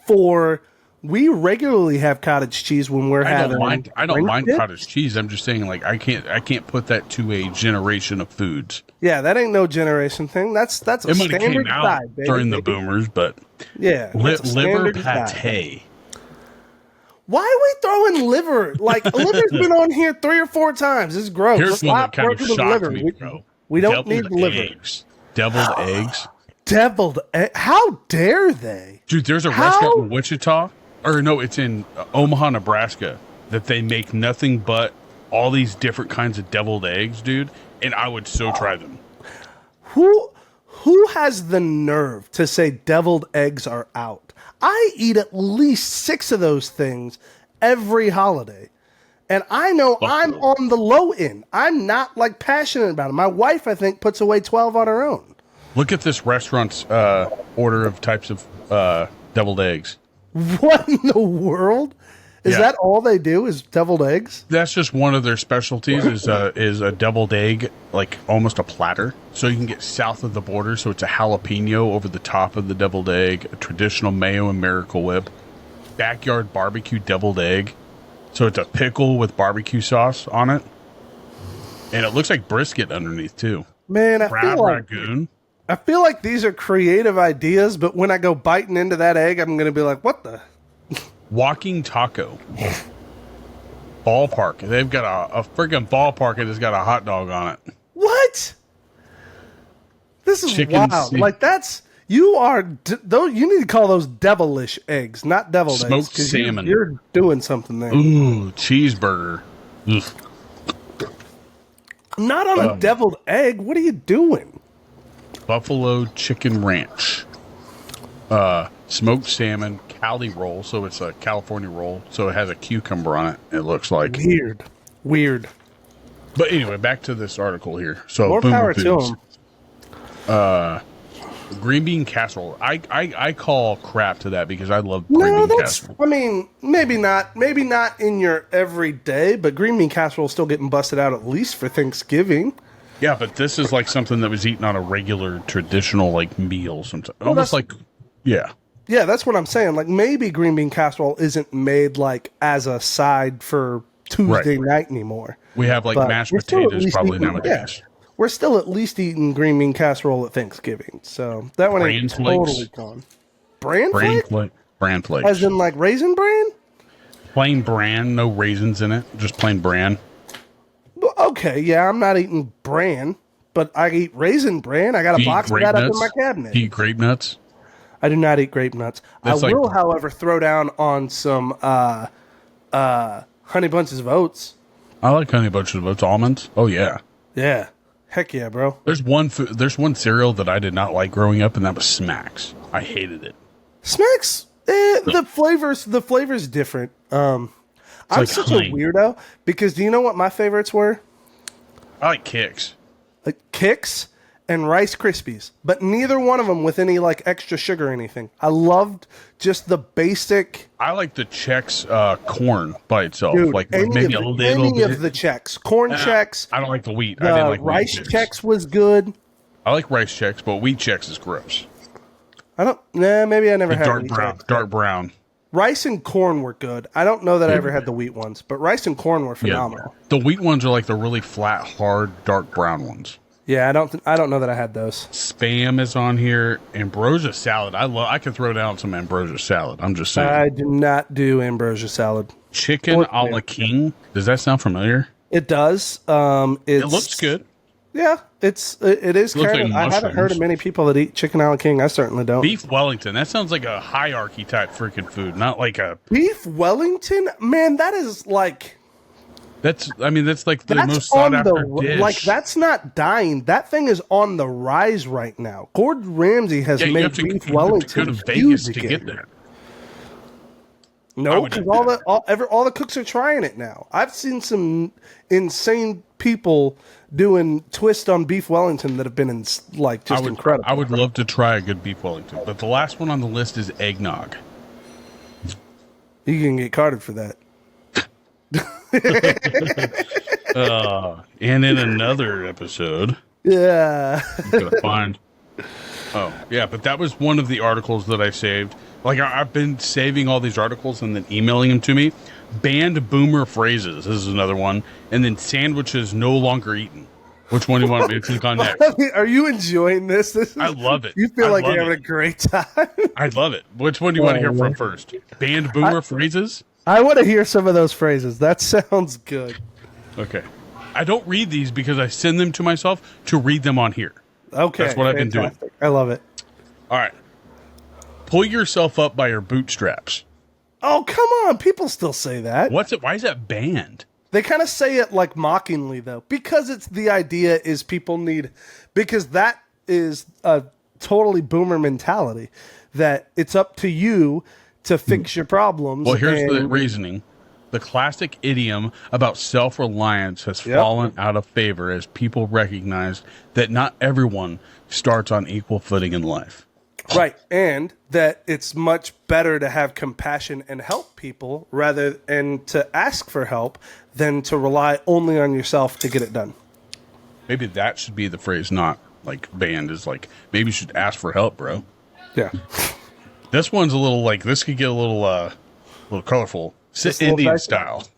for... We regularly have cottage cheese when we're having... I don't mind cottage cheese. I'm just saying, like, I can't put that to a generation of foods. Yeah, that ain't no generation thing. That's a standard side, baby. During the boomers, but... Yeah. Liver pate. Why are we throwing liver? Like, liver's been on here 3 or 4 times. It's gross. Here's one that kind of shocked me, bro. We don't need liver. Deviled eggs. Deviled eggs? How dare they? Dude, there's a restaurant in Wichita, or no, it's in Omaha, Nebraska, that they make nothing but all these different kinds of deviled eggs, dude, and I would so try them. Who has the nerve to say deviled eggs are out? I eat at least 6 of those things every holiday. And I know I'm on the low end. I'm not like passionate about it. My wife, I think, puts away 12 on her own. Look at this restaurant's order of types of deviled eggs. What in the world? Is that all they do is deviled eggs? That's just one of their specialties is a deviled egg, like almost a platter. So you can get south of the border. So it's a jalapeno over the top of the deviled egg, a traditional mayo and Miracle Whip. backyard barbecue deviled egg. So it's a pickle with barbecue sauce on it. And it looks like brisket underneath, too. Man, Crab ragoon. I feel like these are creative ideas, but when I go biting into that egg, I'm going to be like, what the? Walking taco. Ballpark. They've got a freaking ballpark and it's got a hot dog on it. What? This is Chicken wild. sea- Like you need to call those devilish eggs, not deviled eggs. Smoked 'cause salmon. You're doing something there. Ooh, cheeseburger. Ugh. Not on a deviled egg. What are you doing? Buffalo chicken ranch. Smoked salmon Cali roll. So it's a California roll. So it has a cucumber on it. It looks like. Weird. But anyway, back to this article here. So More Boomer power to Foods. them. Green bean casserole. I call crap to that because I love green bean casserole. I mean, maybe not in your everyday, but green bean casserole is still getting busted out at least for Thanksgiving. Yeah, but this is like something that was eaten on a regular, traditional like meal. Sometimes almost like, yeah. Yeah, that's what I'm saying. Like maybe green bean casserole isn't made like as a side for Tuesday night anymore. We have like But mashed we're still at potatoes least probably eating- nowadays. We're still at least eating green bean casserole at Thanksgiving, so that one ain't Bran flakes. totally gone. Bran Bran flakes. as in like raisin bran? Plain bran, no raisins in it, just plain bran. Well, okay, yeah, I'm not eating bran, but I eat raisin bran. I got a Eat box of grape that up nuts? in my cabinet. Eat grape nuts. I do not eat grape nuts. That's I like- will, however, throw down on some honey bunches of oats. I like honey bunches of oats, almonds. Oh yeah. Yeah, heck yeah, bro. There's one cereal that I did not like growing up, and that was Smacks. I hated it. Smacks, the flavor's different. I'm like such honey. a weirdo because do you know what my favorites were? I like Kix. Like Kix and Rice Krispies, but neither one of them with any like extra sugar or anything. I loved just the basic. I like the Chex corn by itself, Dude, like any maybe of, a little any bit. of the Chex, corn Chex, I don't like the wheat. I didn't like wheat rice Chex. Chex was good. I like rice Chex, but wheat Chex is gross. Maybe I never had Dark wheat brown. Chex. Dark brown. Rice and corn were good. I don't know that I ever had the wheat ones, but rice and corn were phenomenal. The wheat ones are like the really flat, hard, dark brown ones. Yeah, I don't know that I had those. Spam is on here. Ambrosia salad. I could throw down some ambrosia salad. I'm just saying. I do not do ambrosia salad. Chicken a la king. Does that sound familiar? It does. It looks good. Yeah, it is looks like kind of. I haven't mushrooms. heard of many people that eat chicken a la king. I certainly don't. Beef Wellington. That sounds like a hierarchy type freaking food, not like a. Beef Wellington, man, that is like That's like the that's most sought on after the dish. like that's not dying. That thing is on the rise right now. Gordon Ramsay has Yeah, you made have to Beef go Wellington to Vegas huge to again. get there. No, would because do all the cooks are trying it now. I've seen some insane people doing twist on Beef Wellington that have been incredible. I would love to try a good Beef Wellington, but the last one on the list is eggnog. You can get carded for that. And in another episode, Yeah. I'm gonna find. Oh yeah, but that was one of the articles that I saved. Like I've been saving all these articles and then emailing them to me. Banned boomer phrases. This is another one, and then sandwiches no longer eaten. Which one do you want me to click on next? Are you enjoying this? This is, I love it. You feel I like love you're having it. a great time. I love it. Which one do you want to hear from first? Banned boomer phrases? I want to hear some of those phrases. That sounds good. Okay. I don't read these because I send them to myself to read them on here. Okay. That's what I've been doing. I love it. All right. Pull yourself up by your bootstraps. Oh, come on. People still say that. What's it? Why is that banned? They kind of say it like mockingly, though, because it's the idea is people need, because that is a totally boomer mentality that it's up to you to fix your problems. Well, here's the reasoning. The classic idiom about self-reliance has fallen out of favor as people recognize that not everyone starts on equal footing in life. Right, and that it's much better to have compassion and help people and to ask for help than to rely only on yourself to get it done. Maybe that should be the phrase, not like banned. Is like maybe you should ask for help, bro. Yeah. This one's a little like this could get a little little colorful. Sit Just a little Indian dicey. style.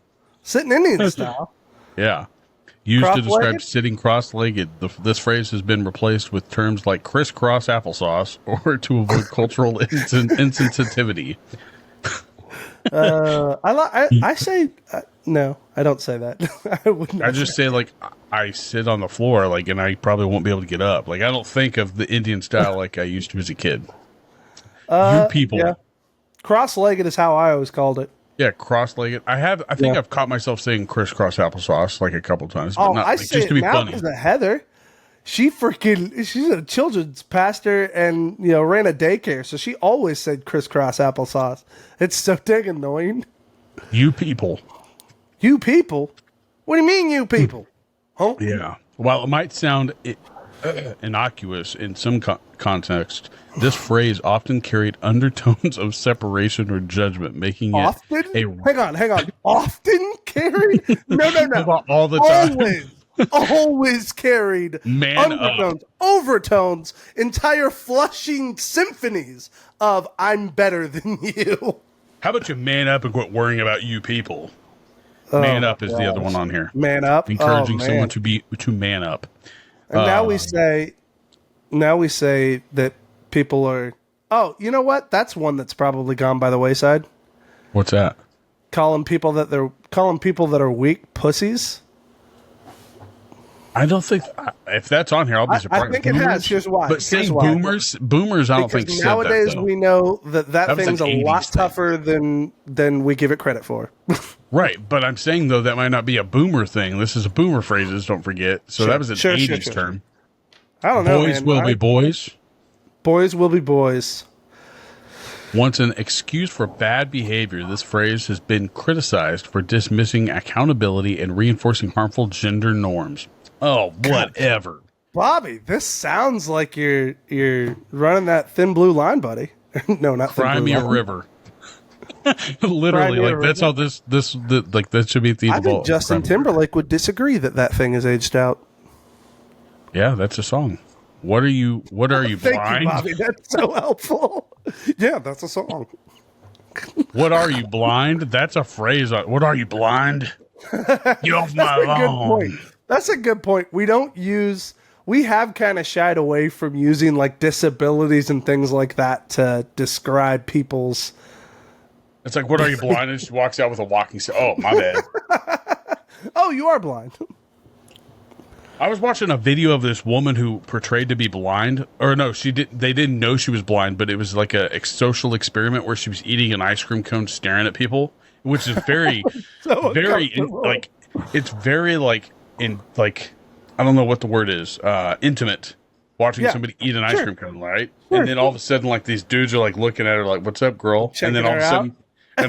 Sitting Indian style. Yeah. Used to describe Cross-legged? sitting cross-legged. This phrase has been replaced with terms like crisscross applesauce or to avoid cultural insensitivity. I say no. I don't say that. I would not. I just say like I sit on the floor like, and I probably won't be able to get up. Like I don't think of the Indian style like I used to as a kid. You people, Yeah. Cross-legged is how I always called it. yeah, cross-legged. I think Yeah. I've caught myself saying crisscross applesauce like a couple times, but Oh, not I like, say just to it be now funny. because of Heather. She's a children's pastor and ran a daycare, so she always said crisscross applesauce. It's so dang annoying. You people. You people? What do you mean, you people? Huh? Yeah. While it might sound innocuous in some context, this phrase often carried undertones of separation or judgment, making it Often? a Hang on. Often carried? No. About all the time. Always carried Man undertones, overtones, entire flushing symphonies of "I'm better than you." How about you man up and quit worrying about you people? Man up is the other one on here. Man up, Encouraging man. someone to man up. And now we say that people are. Oh, you know what? That's one that's probably gone by the wayside. What's that? Calling people that are weak pussies. I don't think if that's on here, I'll be surprised. I think it has. Here's why. But saying Here's why. boomers, I don't Because think nowadays said that, though. we know that That was thing's an a lot 80s thing. tougher than we give it credit for. Right, but I'm saying though that might not be a boomer thing. This is a boomer phrases. Don't forget. So that was an 80s term. I don't know. Boys man. will be boys. Boys will be boys. Once an excuse for bad behavior, this phrase has been criticized for dismissing accountability and reinforcing harmful gender norms. Oh, whatever. Bobby, this sounds like you're running that thin blue line, buddy. No, not thin Cry blue me a line. river. Literally, Cry me a like that's how this like that should be the theme I of all. think Justin Cry Me a River. Timberlake would disagree that thing is aged out. Yeah, that's a song. What are you Thank blind? you, Bobby. That's so helpful. Yeah, that's a song. What are you blind? That's a phrase. What are you blind? You off my That's a good lawn. point. That's a good point. We have kind of shied away from using like disabilities and things like that to describe people's. It's like, what are you blind? And she walks out with a walking stick. Oh, my bad. Oh, you are blind. I was watching a video of this woman who portrayed to be blind, or no, they didn't know she was blind, but it was like a social experiment where she was eating an ice cream cone, staring at people, which is very, it's very I don't know what the word is, intimate. Watching somebody eat an ice cream cone, right? Sure. And then all of a sudden, like these dudes are like looking at her, like, "What's up, girl?" Checking and then her out.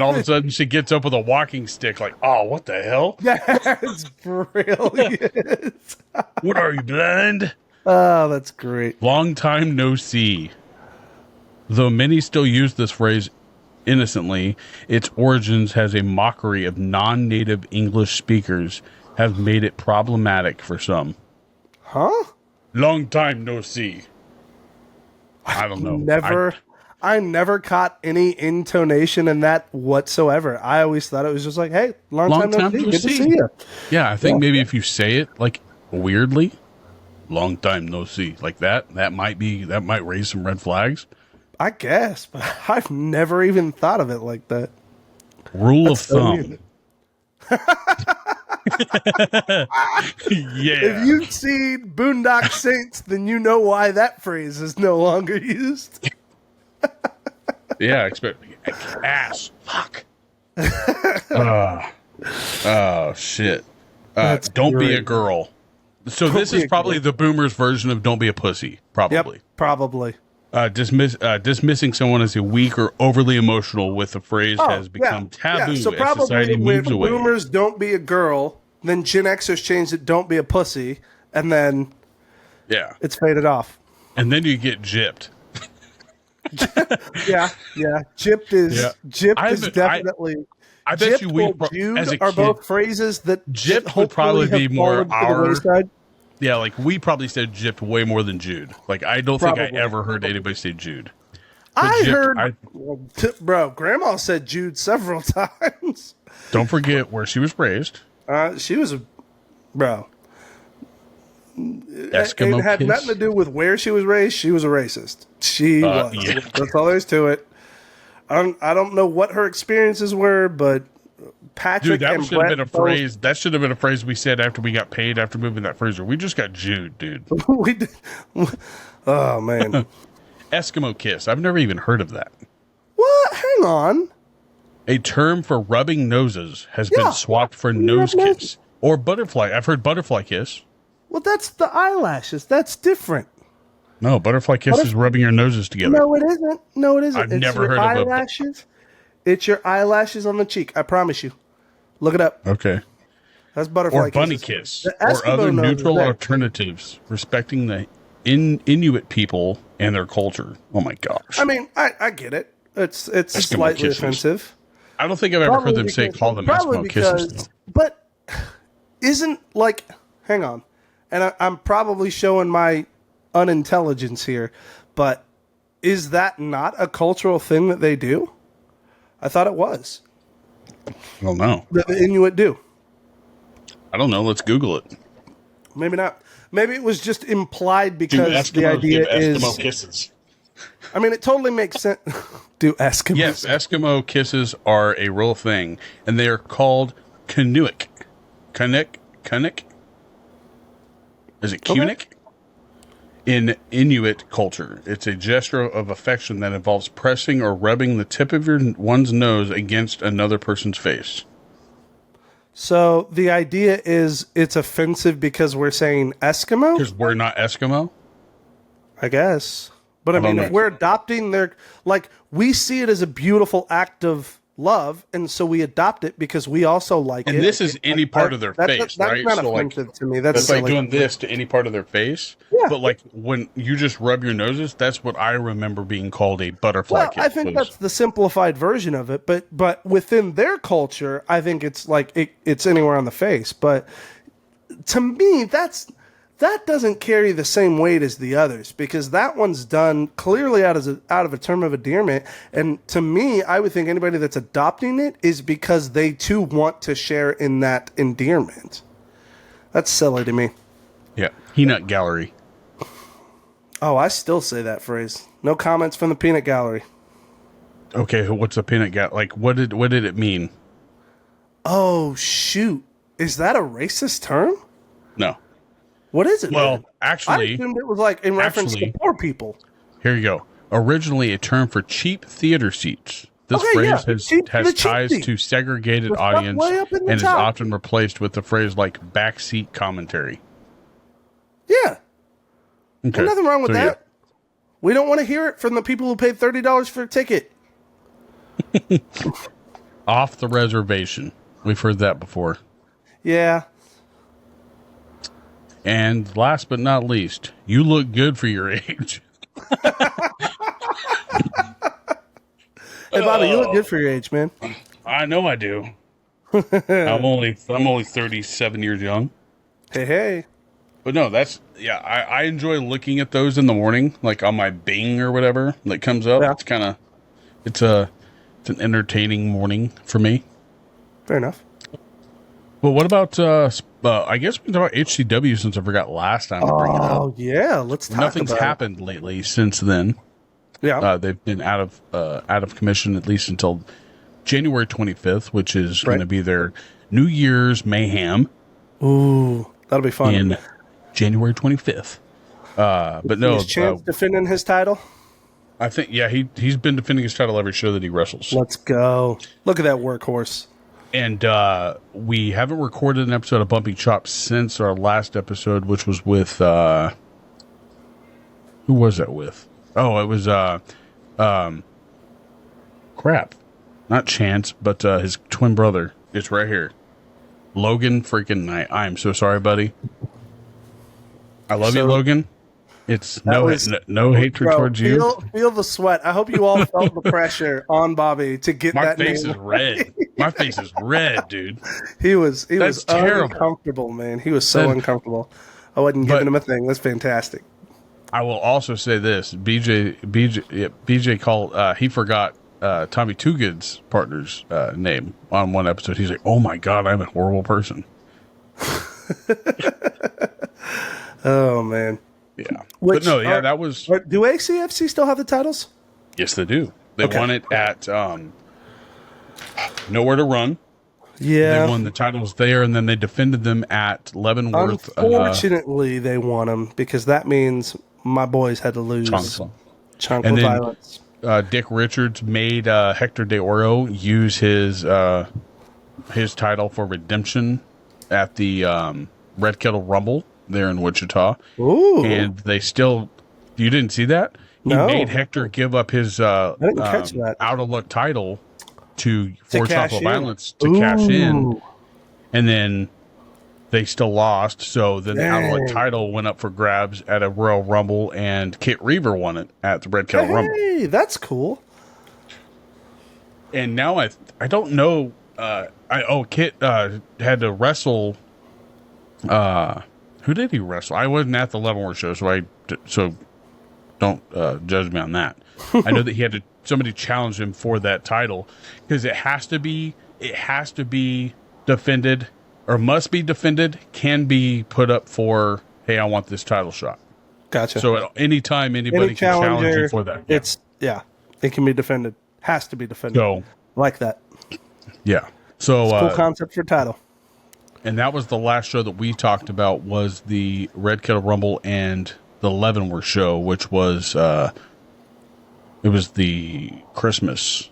all of a sudden, she gets up with a walking stick, like, "Oh, what the hell? That's brilliant. What are you, blind?" Oh, that's great. Long time no see. Though many still use this phrase innocently, its origins as a mockery of non-native English speakers have made it problematic for some. Huh? Long time no see. I don't know. I never caught any intonation in that whatsoever. I always thought it was just like, hey, long time no see. Good to see you. Yeah, I think maybe if you say it like weirdly, long time no see, like that might raise some red flags. I guess, but I've never even thought of it like that. Rule of so thumb. weird. Yeah. If you've seen Boondock Saints, then you know why that phrase is no longer used. Yeah, ass. Fuck. Oh shit. Don't be a great. girl. So this be is a probably the boomers' version of "don't be a pussy." Probably. Yep, probably. Dismissing someone as a weak or overly emotional with the phrase has become taboo So as probably society when moves away. boomers don't be a girl, then Gen Xers changed it don't be a pussy, and then Yeah. it's faded off. And then you get gypped. Yeah. Gypped is definitely. I bet you gypped we or Jude as a are kid, both phrases that gypped would hopefully probably have be more fallen to the our. wayside. Yeah, like we probably said gypped way more than Jude. Like I don't think I Probably. ever heard anybody say Jude. I Legit, heard, bro, Grandma said Jude several times. Don't forget where she was raised. She was, bro. Eskimo It had kiss. nothing to do with where she was raised. She was a racist. She was. Yeah. That's all there is to it. I don't know what her experiences were, but Patrick Dude, that and should have Brett been a phrase. That should have been a phrase we said after we got paid after moving that freezer. We just got Jude, dude. we did. Oh man. Eskimo kiss. I've never even heard of that. What? Hang on. A term for rubbing noses has been swapped for nose kiss or butterfly. I've heard butterfly kiss. Well, that's the eyelashes. That's different. No, butterfly kiss is rubbing your noses together. No, it isn't. No, it isn't. I've never heard of it. Eyelashes. It's your eyelashes on the cheek. I promise you. Look it up. Okay. That's butterfly Or bunny kisses. kiss. The Or Eskimo other nose is neutral there. alternatives respecting the Inuit people and their culture. Oh my gosh. I mean, I get it. It's Eskimo slightly kisses. offensive. I don't think I've ever heard them call them Eskimo kisses. Though. But isn't like, hang on, and I'm probably showing my unintelligence here, but is that not a cultural thing that they do? I thought it was. I don't know. That the Inuit do. I don't know. Let's Google it. Maybe not. Maybe it was just implied Do because the Eskimos idea give is. Eskimo kisses? I mean, it totally makes sense. Do Eskimos? Yes, Eskimo kisses are a real thing, and they are called Canuck. Canuck? Is it Canuck? In Inuit culture, it's a gesture of affection that involves pressing or rubbing the tip of one's nose against another person's face. So the idea is it's offensive because we're saying Eskimo? Because we're not Eskimo? I guess. But I mean, know. if we're adopting their, like, we see it as a beautiful act of love, and so we adopt it because we also like it. And this is any part of their face, that's right? Not So, like, offensive to me. That's like silly. doing this to any part of their face. Yeah. But like when you just rub your noses, that's what I remember being called a butterfly Well, kiss. I think that's the simplified version of it, but within their culture, I think it's like it's anywhere on the face. But to me, that doesn't carry the same weight as the others because that one's done clearly out of a term of endearment. And to me, I would think anybody that's adopting it is because they too want to share in that endearment. That's silly to me. Yeah. Peanut gallery. Oh, I still say that phrase. No comments from the peanut gallery. Okay, what's a peanut gallery? Like what did it mean? Oh shoot. Is that a racist term? No. What is it? Well, then? actually, I assumed it was like in reference to poor people. Here you go. Originally a term for cheap theater seats. This Okay, phrase yeah. has The cheap ties seat. to segregated The stuff audience way up in the and is top. often replaced with the phrase like backseat commentary. Yeah. Okay. There's nothing wrong with So, that. We don't want to hear it from the people who paid $30 for a ticket. yeah. Off the reservation. We've heard that before. Yeah. And last but not least, you look good for your age. Hey, Bobby, you look good for your age, man. I know I do. I'm only 37 years young. Hey. But no, I enjoy looking at those in the morning, like on my Bing or whatever that comes up. Yeah. It's an entertaining morning for me. Fair enough. Well, what about I guess we can talk about HCW since I forgot last time to bring it up. Oh, yeah. Let's talk Nothing's about happened lately since then. it. Yeah. They've been out of commission at least until January 25th, which is going to be their New Year's Mayhem. Ooh, that'll be fun. In January 25th. But no, Is Chance defending his title? I think, yeah, he's been defending his title every show that he wrestles. Let's go. Look at that workhorse. And we haven't recorded an episode of Bumpy Chops since our last episode, which was with, who was that with? Oh, it was, crap. Not Chance, but his twin brother. It's right here. Logan freaking Knight. I am so sorry, buddy. I love you, Logan. It's no hatred towards you. Feel the sweat. I hope you all felt the pressure on Bobby to get My that face name is red. My face is red, dude. He was terrible. uncomfortable, man. He was so uncomfortable. I wasn't giving him a thing. That's fantastic. I will also say this: BJ called. He forgot Tommy Two Good's partner's name on one episode. He's like, "Oh my god, I'm a horrible person." Oh man. Yeah. Which but no, yeah, that was. Do ACFC still have the titles? Yes, they do. They won it at Nowhere to Run. Yeah. They won the titles there, and then they defended them at Leavenworth. Unfortunately, they won them because that means my boys had to lose. Chunk of violence. Dick Richards made Hector De Oro use his title for redemption at the Red Kettle Rumble there in Wichita. Ooh. And they still... You didn't see that? He made Hector give up his out of luck title to Forge Off of Violence to cash in. And then they still lost. So then the out of luck title went up for grabs at a Royal Rumble, and Kit Reaver won it at the Red Kettle Rumble. Hey, that's cool. And now I don't know. Kit had to wrestle. Who did he wrestle? I wasn't at the Leavenworth show, so don't judge me on that. I know that he had somebody challenge him for that title because it has to be defended or must be defended. Can be put up for, hey, I want this title shot. Gotcha. So at any time anybody can challenge you for that. It can be defended. Has to be defended. So like that. Yeah. So it's a cool concept for title. And that was the last show that we talked about, was the Red Kettle Rumble and the Leavenworth show, which was it was the Christmas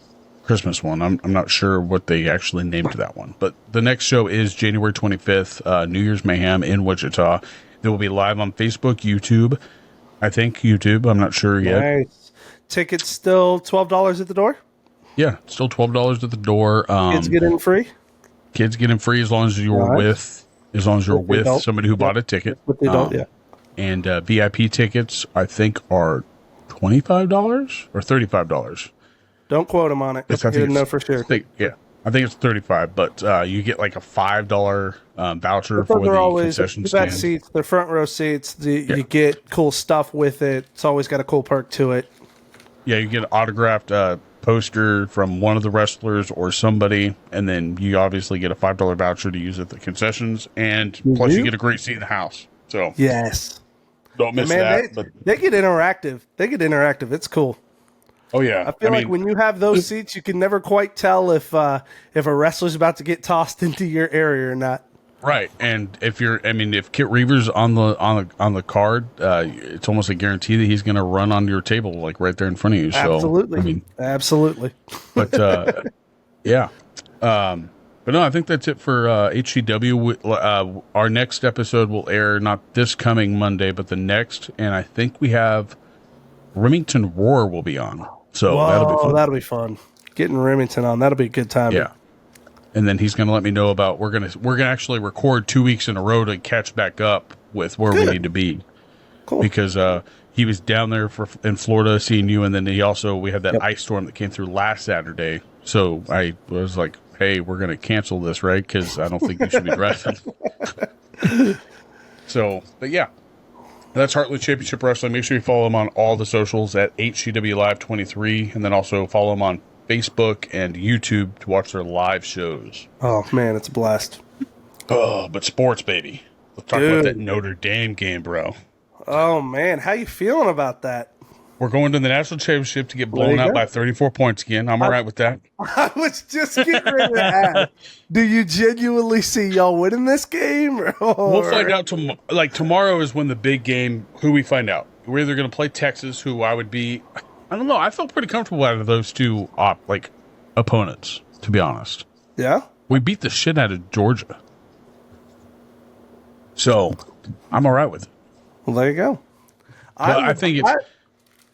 one. I'm not sure what they actually named that one, but the next show is January 25th, New Year's Mayhem in Wichita. They will be live on Facebook, YouTube. I think YouTube. I'm not sure yet. Nice. Tickets still $12 at the door? Yeah, still $12 at the door. Kids get in free? Kids get in free as long as you're with somebody who bought a ticket. With the adult, yeah. And VIP tickets, I think, are $25 or $35. Don't quote them on it. I didn't know for sure. I think it's $35, but you get like a $5 voucher for the concession stand. Seats, they're front row seats. You get cool stuff with it. It's always got a cool perk to it. Yeah, you get an autographed poster from one of the wrestlers or somebody, and then you obviously get a $5 voucher to use at the concessions, and plus you get a great seat in the house. So yes, don't miss that. They get interactive. It's cool. Oh yeah, I feel like when you have those seats, you can never quite tell if a wrestler's about to get tossed into your area or not. Right, and if Kit Reaver's on the card, it's almost a guarantee that he's going to run on your table, like right there in front of you. So, absolutely, absolutely. But yeah, but no, I think that's it for HCW. Our next episode will air not this coming Monday, but the next, and I think we have Remington Roar will be on. So that'll be fun. Getting Remington on, that'll be a good time. Yeah. And then he's going to let me know about we're going to actually record 2 weeks in a row to catch back up with where we need to be. Cool. Because he was down there in Florida seeing you, and then we had that ice storm that came through last Saturday. So I was like, hey, we're going to cancel this, right? Because I don't think you should be driving. So, but yeah, that's Heartland Championship Wrestling. Make sure you follow him on all the socials at HCW Live 23, and then also follow him on Facebook and YouTube to watch their live shows. Oh man, it's a blast. Oh, but sports, baby. Let's talk about that Notre Dame game, bro. Oh man, how you feeling about that? We're going to the national championship to get blown out by 34 points again. I'm all right with that. I was just getting ready to ask, do you genuinely see y'all winning this game? We'll find out tomorrow. Tomorrow is when the big game, who we find out. We're either going to play Texas, who I would be... I don't know. I felt pretty comfortable out of those two opponents, to be honest. Yeah? We beat the shit out of Georgia. So, I'm all right with it. Well, there you go.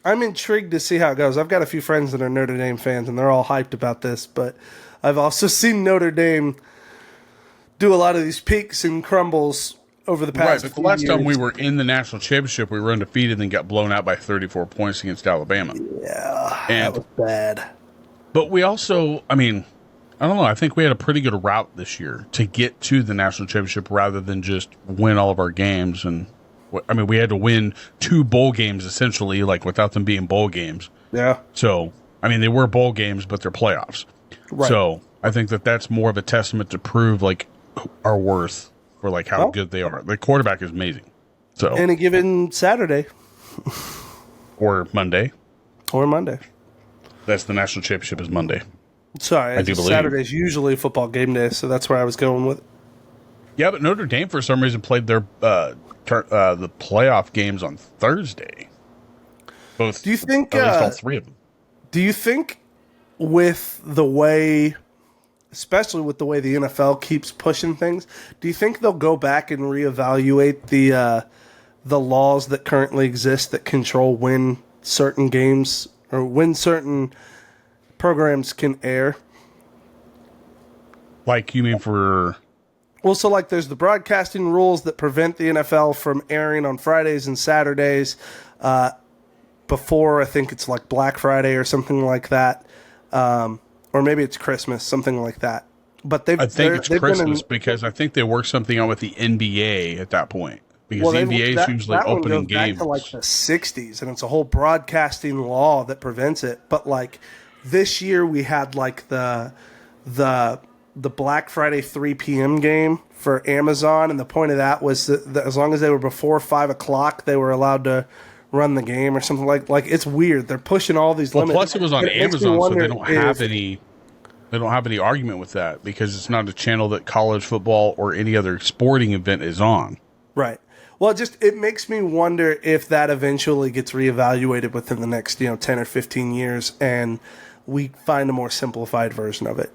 I'm intrigued to see how it goes. I've got a few friends that are Notre Dame fans, and they're all hyped about this, but I've also seen Notre Dame do a lot of these peaks and crumbles over the past but the last time we were in the national championship, we were undefeated and got blown out by 34 points against Alabama. Yeah, that was bad. But we also, I don't know, I think we had a pretty good route this year to get to the national championship rather than just win all of our games. And I mean, we had to win 2 bowl games essentially, like without them being bowl games. Yeah. So, I mean, they were bowl games, but they're playoffs. Right. So I think that's more of a testament to prove like our worth for like how good they are. The quarterback is amazing. So any given Saturday or Monday. or Monday. That's the national championship is Monday. Sorry, I do believe. Saturday's usually football game day, so that's where I was going with it. Yeah, but Notre Dame for some reason played their the playoff games on Thursday. Both. Do you think? At least all 3 of them. Do you think with the way, especially with the way the NFL keeps pushing things, do you think they'll go back and reevaluate the laws that currently exist that control when certain games or when certain programs can air? Like, you mean for... Well, so like there's the broadcasting rules that prevent the NFL from airing on Fridays and Saturdays before, I think it's like Black Friday or something like that. Or maybe it's Christmas, something like that. But I think it's Christmas because I think they worked something out with the NBA at that point. Because the NBA is usually opening games. Back to like the 60s, and it's a whole broadcasting law that prevents it. But like this year we had like the Black Friday 3 p.m. game for Amazon, and the point of that was that as long as they were before 5 o'clock, they were allowed to run the game or something like it's weird. They're pushing all these limits. Plus, it was on Amazon, so they don't have any. They don't have any argument with that because it's not a channel that college football or any other sporting event is on. Right. Well, it makes me wonder if that eventually gets reevaluated within the next 10 or 15 years, and we find a more simplified version of it.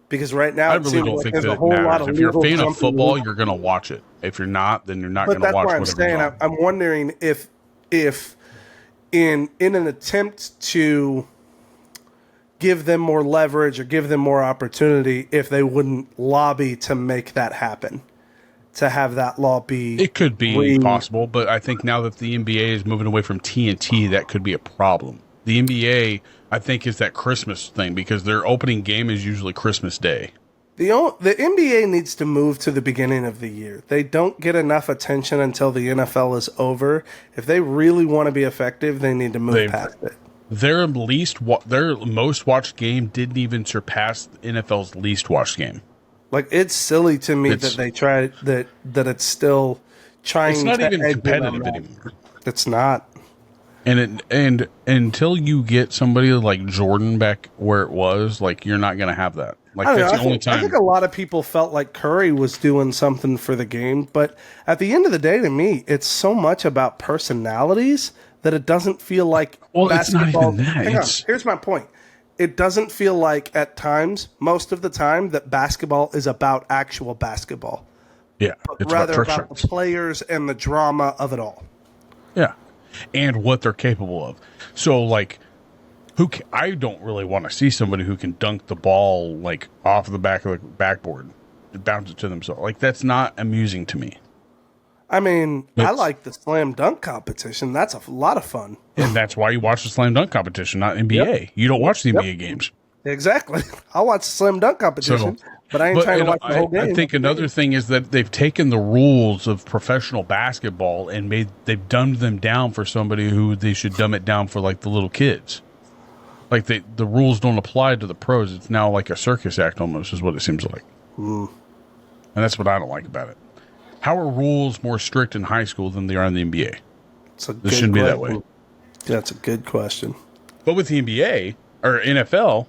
Because right now, I really don't think that it matters. If you're a fan of football, you're going to watch it. If you're not, then you're not going to watch whatever. But that's what I'm saying. I'm wondering if in an attempt to give them more leverage or give them more opportunity, if they wouldn't lobby to make that happen, to have that law be... It could be possible, but I think now that the NBA is moving away from TNT, that could be a problem. The NBA, I think, is that Christmas thing because their opening game is usually Christmas Day. The NBA needs to move to the beginning of the year. They don't get enough attention until the NFL is over. If they really want to be effective, they need to move past it. Their most watched game didn't even surpass NFL's least watched game. Like, it's silly to me that they try that it's still trying. It's not even competitive anymore. It's not. And until you get somebody like Jordan back where it was, like, you're not going to have that. Like, that's the only time. I think a lot of people felt like Curry was doing something for the game, but at the end of the day, to me, it's so much about personalities that it doesn't feel like basketball. It's not even that. Here's my point. It doesn't feel like at times, most of the time, that basketball is about actual basketball. Yeah, but rather about the players and the drama of it all. Yeah, and what they're capable of. So, like, I don't really want to see somebody who can dunk the ball like off the back of the backboard and bounce it to themselves. Like, that's not amusing to me. I mean, I like the slam dunk competition. That's a lot of fun. And that's why you watch the slam dunk competition, not NBA. Yep. You don't watch the NBA games. Exactly. I'll watch the slam dunk competition, but I ain't trying to watch the whole game. I think another thing is that they've taken the rules of professional basketball and they've dumbed them down for somebody who they should dumb it down for, like the little kids. Like the rules don't apply to the pros. It's now like a circus act almost is what it seems like. And that's what I don't like about it. How are rules more strict in high school than they are in the NBA? This shouldn't be that way. That's a good question. But with the NBA or NFL,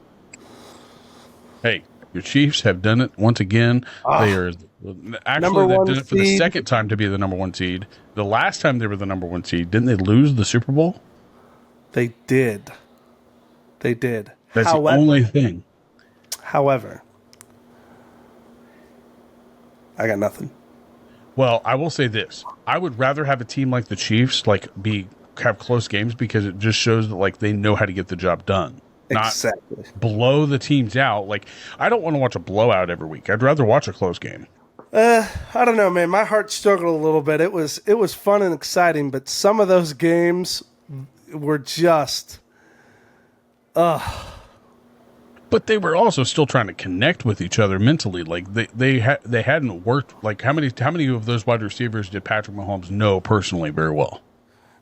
hey, your Chiefs have done it once again. They are actually they've done it for the second time to be the number 1 seed. The last time they were the number 1 seed, didn't they lose the Super Bowl? They did. They did. That's the only thing. However, I got nothing. Well, I will say this. I would rather have a team like the Chiefs have close games because it just shows that like they know how to get the job done. Exactly. Not blow the teams out. Like, I don't want to watch a blowout every week. I'd rather watch a close game. I don't know, man. My heart struggled a little bit. It was fun and exciting, but some of those games were just But they were also still trying to connect with each other mentally. Like they hadn't worked. Like how many of those wide receivers did Patrick Mahomes know personally very well?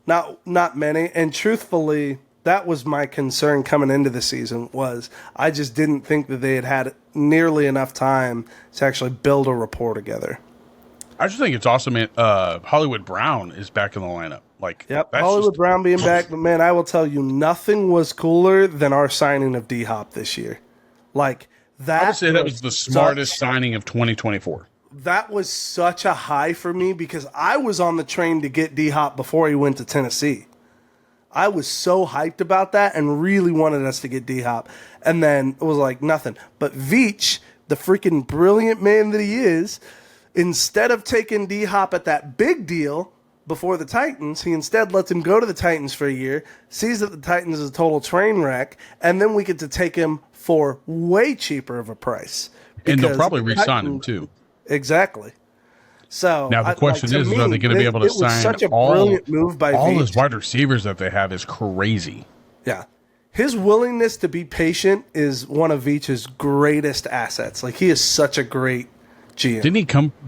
Not many. And truthfully, that was my concern coming into the season. Was I just didn't think that they had nearly enough time to actually build a rapport together. I just think it's awesome. Hollywood Brown is back in the lineup. Like, yep, Hollywood Brown being back. But man, I will tell you, nothing was cooler than our signing of D-Hop this year. Like that. I would say that was the smartest signing of 2024. That was such a high for me because I was on the train to get D-Hop before he went to Tennessee. I was so hyped about that and really wanted us to get D-Hop. And then it was like nothing. But Veach, the freaking brilliant man that he is, instead of taking D-Hop at that big deal before the Titans, he instead lets him go to the Titans for a year, sees that the Titans is a total train wreck, and then we get to take him for way cheaper of a price. And they'll probably re-sign him too. Exactly. So now the question is, are they going to be able to sign such a brilliant move by all Veach. his wide receivers that they have is crazy. Yeah. His willingness to be patient is one of Veach's greatest assets. Like he is such a great GM.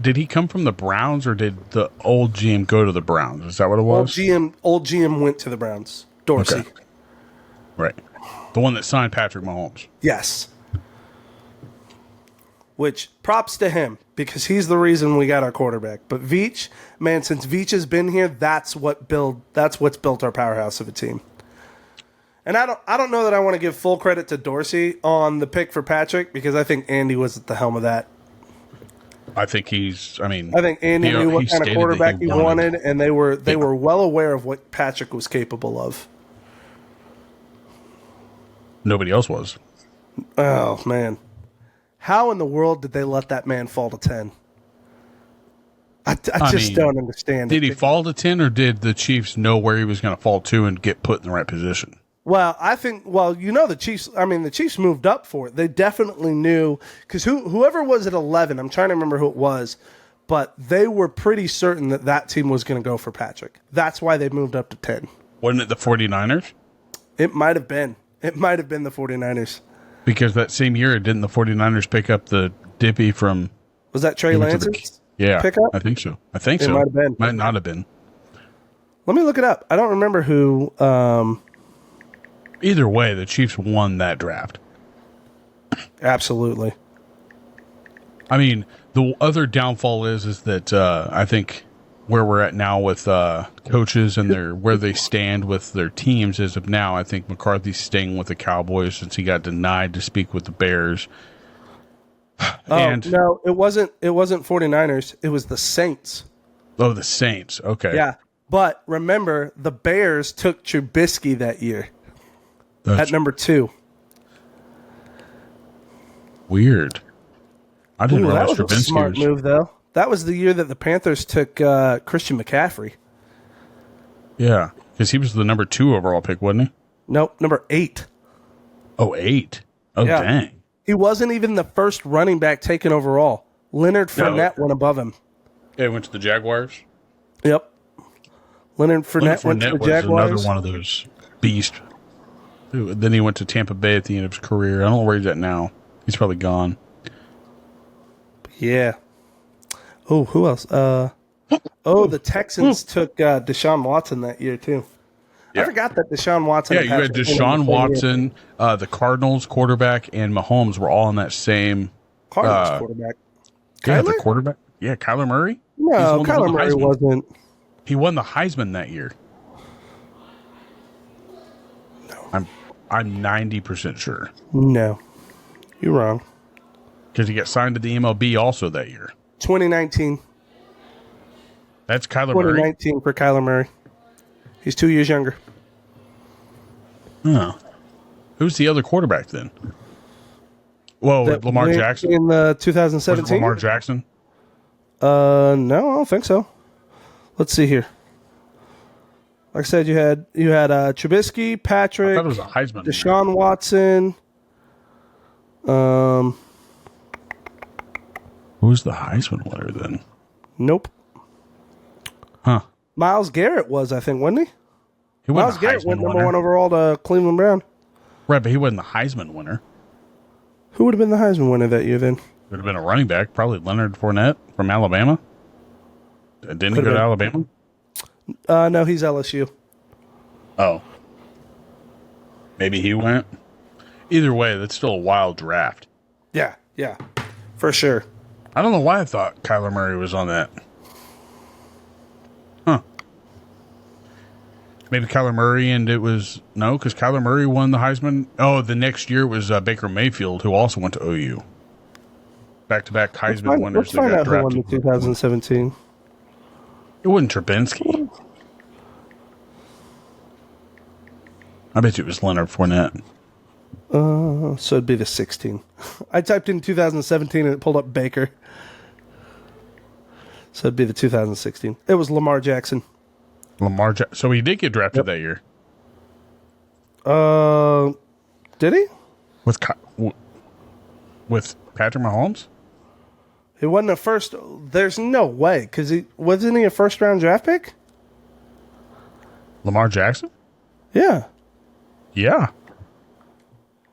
Did he come from the Browns or did the old GM go to the Browns? Is that what it was? Old GM went to the Browns. Dorsey. Okay. Right. The one that signed Patrick Mahomes. Yes. Which props to him because he's the reason we got our quarterback. But Veach, man, since Veach has been here, that's what's built our powerhouse of a team. And I don't know that I want to give full credit to Dorsey on the pick for Patrick because I think Andy was at the helm of that. I think Andy knew what kind of quarterback he wanted, and they were well aware of what Patrick was capable of. Nobody else was. Oh man, how in the world did they let that man fall to 10? I just don't understand. Did he fall to 10, or did the Chiefs know where he was going to fall to and get put in the right position? Well, I think, the Chiefs, the Chiefs moved up for it. They definitely knew, because whoever was at 11, I'm trying to remember who it was, but they were pretty certain that team was going to go for Patrick. That's why they moved up to 10. Wasn't it the 49ers? It might have been. It might have been the 49ers. Because that same year, didn't the 49ers pick up the Dippy from... Was that Trey Lance's pickup? I think so. It might have been. Might not have been. Let me look it up. I don't remember who... Either way, the Chiefs won that draft. Absolutely. I mean, the other downfall is that I think where we're at now with coaches and where they stand with their teams as of now, I think McCarthy's staying with the Cowboys since he got denied to speak with the Bears. No, it wasn't 49ers. It was the Saints. Oh, the Saints. Okay. Yeah. But remember, the Bears took Trubisky that year. At number 2. Weird. I didn't realize that was a smart move, though. That was the year that the Panthers took Christian McCaffrey. Yeah, because he was the number 2 overall pick, wasn't he? Nope, number 8. Oh, 8. Oh, yeah. Dang. He wasn't even the first running back taken overall. Leonard Fournette went above him. Yeah, he went to the Jaguars? Yep. Leonard Fournette went to the Jaguars. Another one of those beasts. Then he went to Tampa Bay at the end of his career. I don't know where he's at now. He's probably gone. Yeah. Oh, who else? The Texans took Deshaun Watson that year, too. Yeah. I forgot that Deshaun Watson. Yeah, you had Deshaun Watson, the Cardinals quarterback, and Mahomes were all in that same Cardinals quarterback. Yeah, the quarterback. Yeah, Kyler Murray. No, Kyler Murray wasn't. He won the Heisman that year. No, I'm 90% sure. No, you're wrong. Because he got signed to the MLB also that year. 2019. That's Kyler Murray. 2019 for Kyler Murray. He's 2 years younger. Oh. Who's the other quarterback then? Whoa, Lamar Jackson? In the 2017? Lamar Jackson? No, I don't think so. Let's see here. Like I said, you had Trubisky, Patrick, I thought it was a Heisman Deshaun winner. Watson. Who's the Heisman winner then? Nope. Huh. Myles Garrett was, I think, wasn't he? Myles Garrett went number 1 overall to Cleveland Brown. Right, but he wasn't the Heisman winner. Who would have been the Heisman winner that year then? Would have been a running back, probably Leonard Fournette from Alabama. Didn't he go to Alabama? No, he's LSU. Oh. Maybe he went. Either way, that's still a wild draft. Yeah, for sure. I don't know why I thought Kyler Murray was on that. Huh. Maybe Kyler Murray, and it was... No, because Kyler Murray won the Heisman. Oh, the next year was Baker Mayfield, who also went to OU. Back-to-back Heisman winners. Let's find out who won the 2017. It wasn't Trubinsky. I bet you it was Leonard Fournette. So it'd be the 16. I typed in 2017 and it pulled up Baker. So it'd be the 2016. It was Lamar Jackson. So he did get drafted that year. Did he? With Patrick Mahomes? He wasn't a first. There's no way, because wasn't he a first round draft pick? Lamar Jackson? Yeah. Yeah.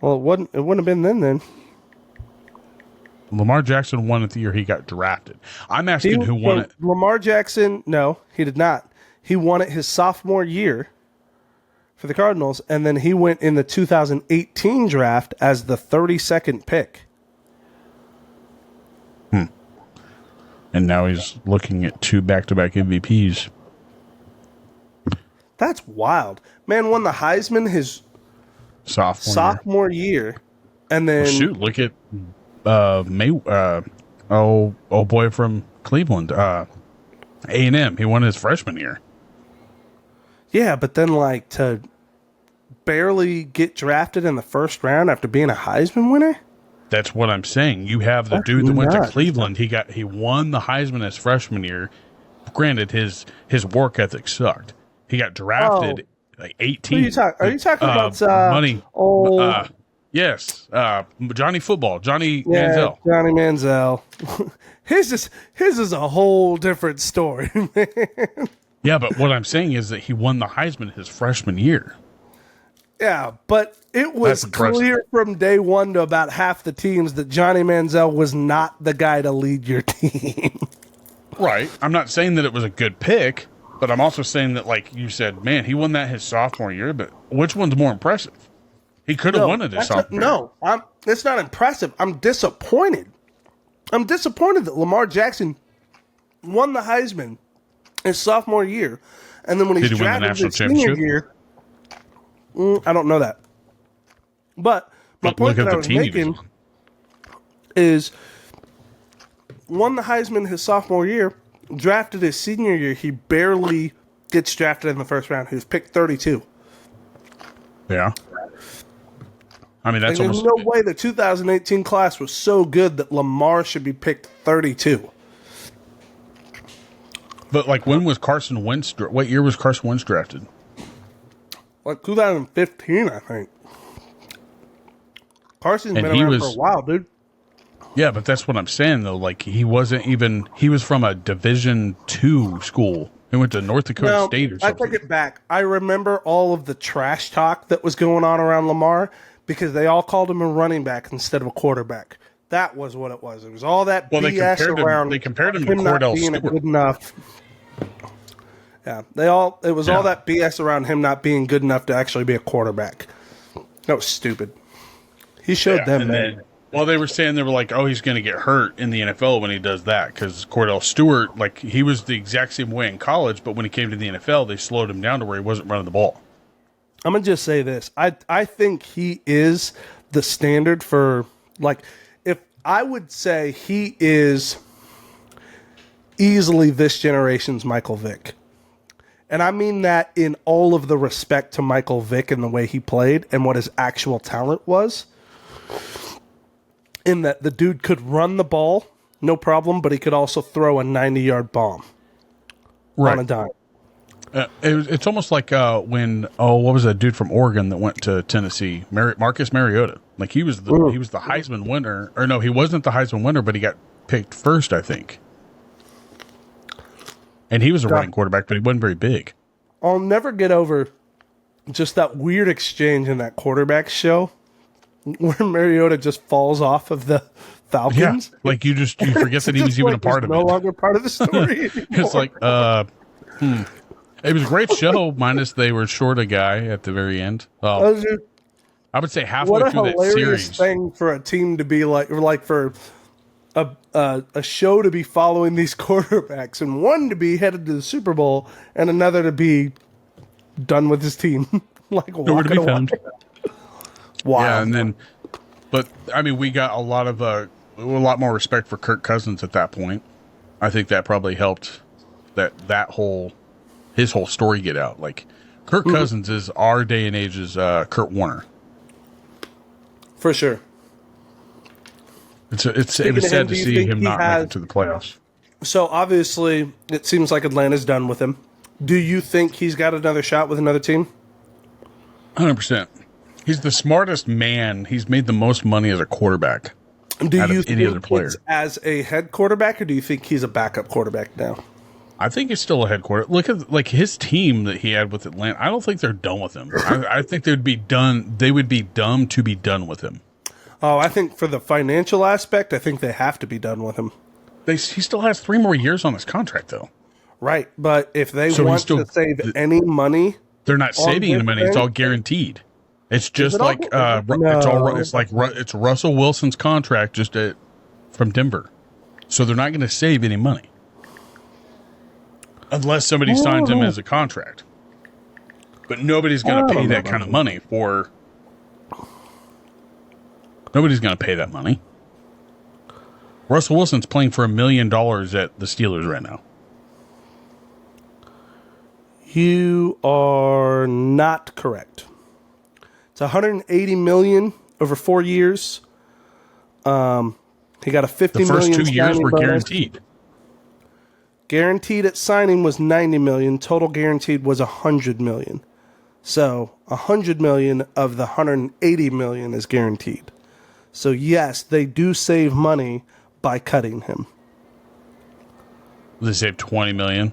Well, it wouldn't have been then. Lamar Jackson won it the year he got drafted. I'm asking who won it. Lamar Jackson, no, he did not. He won it his sophomore year for the Cardinals, and then he went in the 2018 draft as the 32nd pick. And now he's looking at 2 back-to-back MVPs. That's wild. Man won the Heisman his sophomore year. And then... Well, shoot, look at old boy from Cleveland, A&M. He won his freshman year. Yeah, but then like to barely get drafted in the first round after being a Heisman winner? That's what I'm saying. You have the dude that went to Cleveland. He won the Heisman his freshman year. Granted, his work ethic sucked. He got drafted like 18. Are you talking about money? Yes, Johnny Football, Johnny Manziel. Johnny Manziel. His is a whole different story, man. Yeah, but what I'm saying is that he won the Heisman his freshman year. Yeah, but it was clear from day one to about half the teams that Johnny Manziel was not the guy to lead your team. Right. I'm not saying that it was a good pick, but I'm also saying that, like you said, man, he won that his sophomore year, but which one's more impressive? He could have won it his sophomore year. It's not impressive. I'm disappointed. I'm disappointed that Lamar Jackson won the Heisman his sophomore year, and then when he's drafted his senior year, I don't know that. But my point that I was making is won the Heisman his sophomore year, drafted his senior year, he barely gets drafted in the first round. He was picked 32. Yeah. I mean, that's there's no way the 2018 class was so good that Lamar should be picked 32. But, like, when was Carson Wentz? What year was Carson Wentz drafted? Like 2015, I think. Carson's been around for a while, dude. Yeah, but that's what I'm saying, though. Like, he was from a Division II school. He went to North Dakota State or something. I take it back. I remember all of the trash talk that was going on around Lamar because they all called him a running back instead of a quarterback. That was what it was. It was all that BS around. They compared him to Cordell Stewart. Good enough. Yeah, all that BS around him not being good enough to actually be a quarterback. That was stupid. He showed them, man. Well, they were saying they were like, oh, he's going to get hurt in the NFL when he does that because Cordell Stewart, like, he was the exact same way in college, but when he came to the NFL, they slowed him down to where he wasn't running the ball. I'm going to just say this. I think he is the standard for, like, if I would say he is easily this generation's Michael Vick. And I mean that in all of the respect to Michael Vick and the way he played and what his actual talent was. In that the dude could run the ball, no problem, but he could also throw a 90-yard bomb on a dime. It's almost like when what was that dude from Oregon that went to Tennessee? Marcus Mariota. Like he was the Heisman winner, or no, he wasn't the Heisman winner, but he got picked first, I think. And he was a running quarterback, but he wasn't very big. I'll never get over just that weird exchange in that quarterback show where Mariota just falls off of the Falcons. Yeah, like you forget that he was even a part of it. No longer part of the story. It's like, it was a great show, minus they were short a guy at the very end. I would say halfway what a through that hilarious series. thing for a team to be like for a show to be following these quarterbacks, and one to be headed to the Super Bowl and another to be done with his team. Like Nowhere to be found. Wow. Yeah, and then, but I mean, we got a lot more respect for Kirk Cousins at that point. I think that probably helped his whole story get out. Like, Kirk Cousins is our day and age's Kurt Warner. For sure. It was sad to see him not make it to the playoffs. So obviously, it seems like Atlanta's done with him. Do you think he's got another shot with another team? 100%. He's the smartest man. He's made the most money as a quarterback. Do you think any other player. it's as a head quarterback, or do you think he's a backup quarterback now? I think he's still a head quarterback. Look at like his team that he had with Atlanta. I don't think they're done with him. I think they would be done. They would be dumb to be done with him. Oh, I think for the financial aspect, I think they have to be done with him. He still has 3 more years on his contract, though. Right, but if they want to save any money, they're not saving any money. It's all guaranteed. It's just like it's Russell Wilson's contract from Denver, so they're not going to save any money unless somebody signs him as a contract. But nobody's going to pay that kind of money for. Nobody's going to pay that money. Russell Wilson's playing for $1 million at the Steelers right now. You are not correct. It's $180 million over 4 years. He got a $50 million. The first 2 years were bonus. guaranteed. Guaranteed at signing was $90 million. Total guaranteed was $100 million. So $100 million of the $180 million is guaranteed. So yes, they do save money by cutting him. They save $20 million.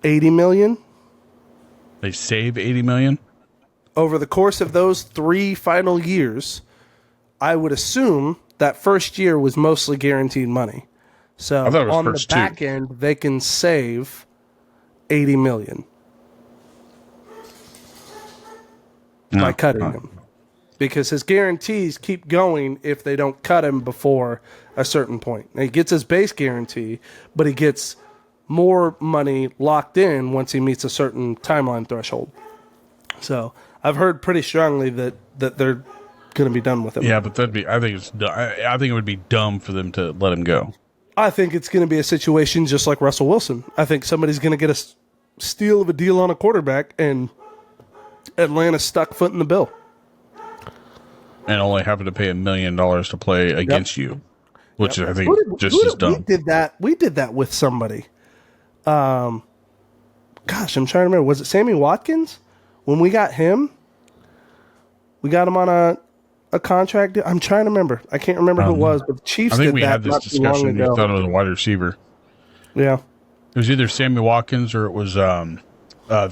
$80 million. They save $80 million. Over the course of those 3 final years, I would assume that first year was mostly guaranteed money. So on the back end, they can save $80 million by cutting him. Because his guarantees keep going if they don't cut him before a certain point. Now, he gets his base guarantee, but he gets more money locked in once he meets a certain timeline threshold. So I've heard pretty strongly that they're going to be done with him. Yeah, but I think it would be dumb for them to let him go. I think it's going to be a situation just like Russell Wilson. I think somebody's going to get a steal of a deal on a quarterback, and Atlanta's stuck footing the bill. And only having to pay $1 million to play against you, which I think is dumb. We did that with somebody. Gosh, I'm trying to remember. Was it Sammy Watkins? When we got him, we got him on a contract. I'm trying to remember. I can't remember who it was, but the Chiefs did that. I think we had this discussion. You thought it was a wide receiver. Yeah. It was either Sammy Watkins or it was the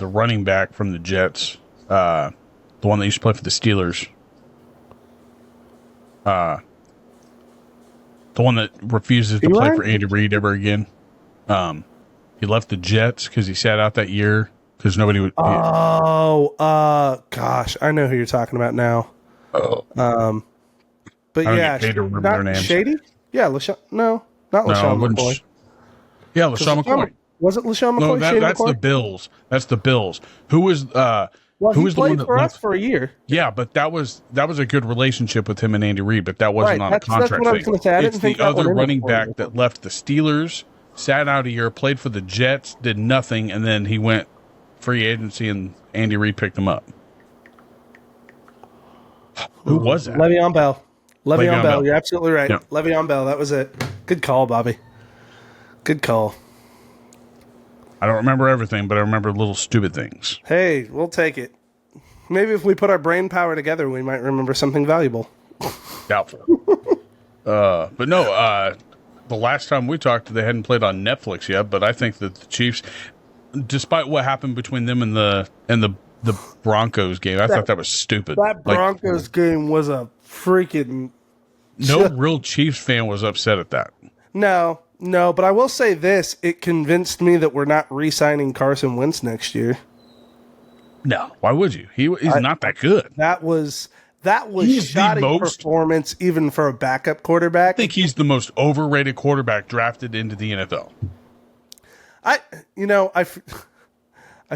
running back from the Jets, the one that used to play for the Steelers. The one that refuses to play for Andy Reid ever again. He left the Jets because he sat out that year because nobody would. Gosh, I know who you're talking about now. Oh. But yeah, not Shady. Yeah, not LaShawn McCoy. Yeah, LaShawn McCoy. Was it LaShawn McCoy? No, that's the Bills. That's the Bills. Who was? Who was played for us for a year. Yeah, but that was a good relationship with him and Andy Reid, but that wasn't on a contract. That's what I was going to say. It's the other running back that left the Steelers, sat out a year, played for the Jets, did nothing, and then he went free agency, and Andy Reid picked him up. Who was that? Le'Veon Bell. Le'Veon Bell. You're absolutely right. Yeah. Le'Veon Bell. That was it. Good call, Bobby. Good call. I don't remember everything, but I remember little stupid things. Hey, we'll take it. Maybe if we put our brain power together, we might remember something valuable. Doubtful. But no, the last time we talked, they hadn't played on Netflix yet, but I think that the Chiefs, despite what happened between them and the the Broncos game. I thought that was stupid. That Broncos game was a freaking... No real Chiefs fan was upset at that. No, but I will say this. It convinced me that we're not re-signing Carson Wentz next year. No. Why would you? He's not that good. That was shoddy performance even for a backup quarterback. I think he's the most overrated quarterback drafted into the NFL. I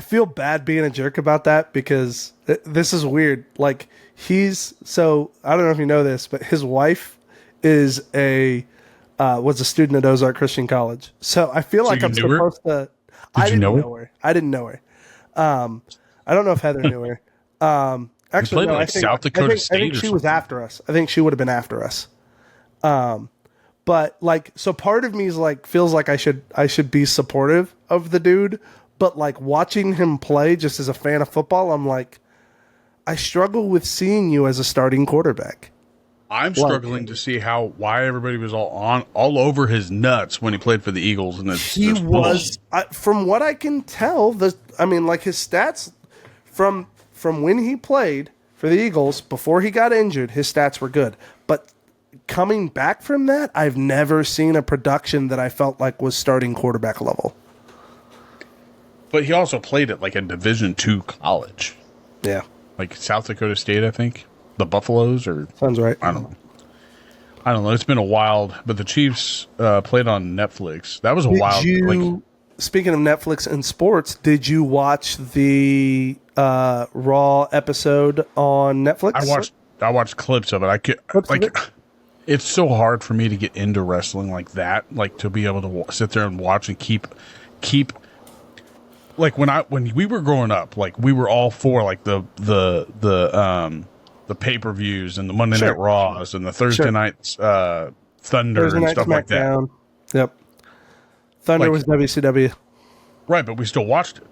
feel bad being a jerk about that because this is weird. Like I don't know if you know this, but his wife was a student at Ozark Christian College. So I feel like I'm supposed to. I didn't know her. I don't know if Heather knew her. Actually, no, South Dakota State. I think she was after us. I think she would have been after us. But so part of me is feels like I should be supportive of the dude, but watching him play just as a fan of football, I'm like, I struggle with seeing you as a starting quarterback. I'm struggling to see why everybody was all over his nuts when he played for the Eagles, and he was, from what I can tell, his stats from when he played for the Eagles before he got injured, his stats were good. But coming back from that, I've never seen a production that I felt like was starting quarterback level. But he also played at a Division II college. Yeah. South Dakota State, I think. The Buffaloes, or sounds right. I don't know. It's been a while, but the Chiefs played on Netflix. That was a wild. Speaking of Netflix and sports, did you watch the Raw episode on Netflix? I watched clips of it. It's so hard for me to get into wrestling like that. To be able to sit there and watch and keep. When we were growing up, we were all for the pay-per-views and the Monday Night Raws and the Thursday nights Thunder and stuff like that. Yep. Thunder was WCW. Right, but we still watched it.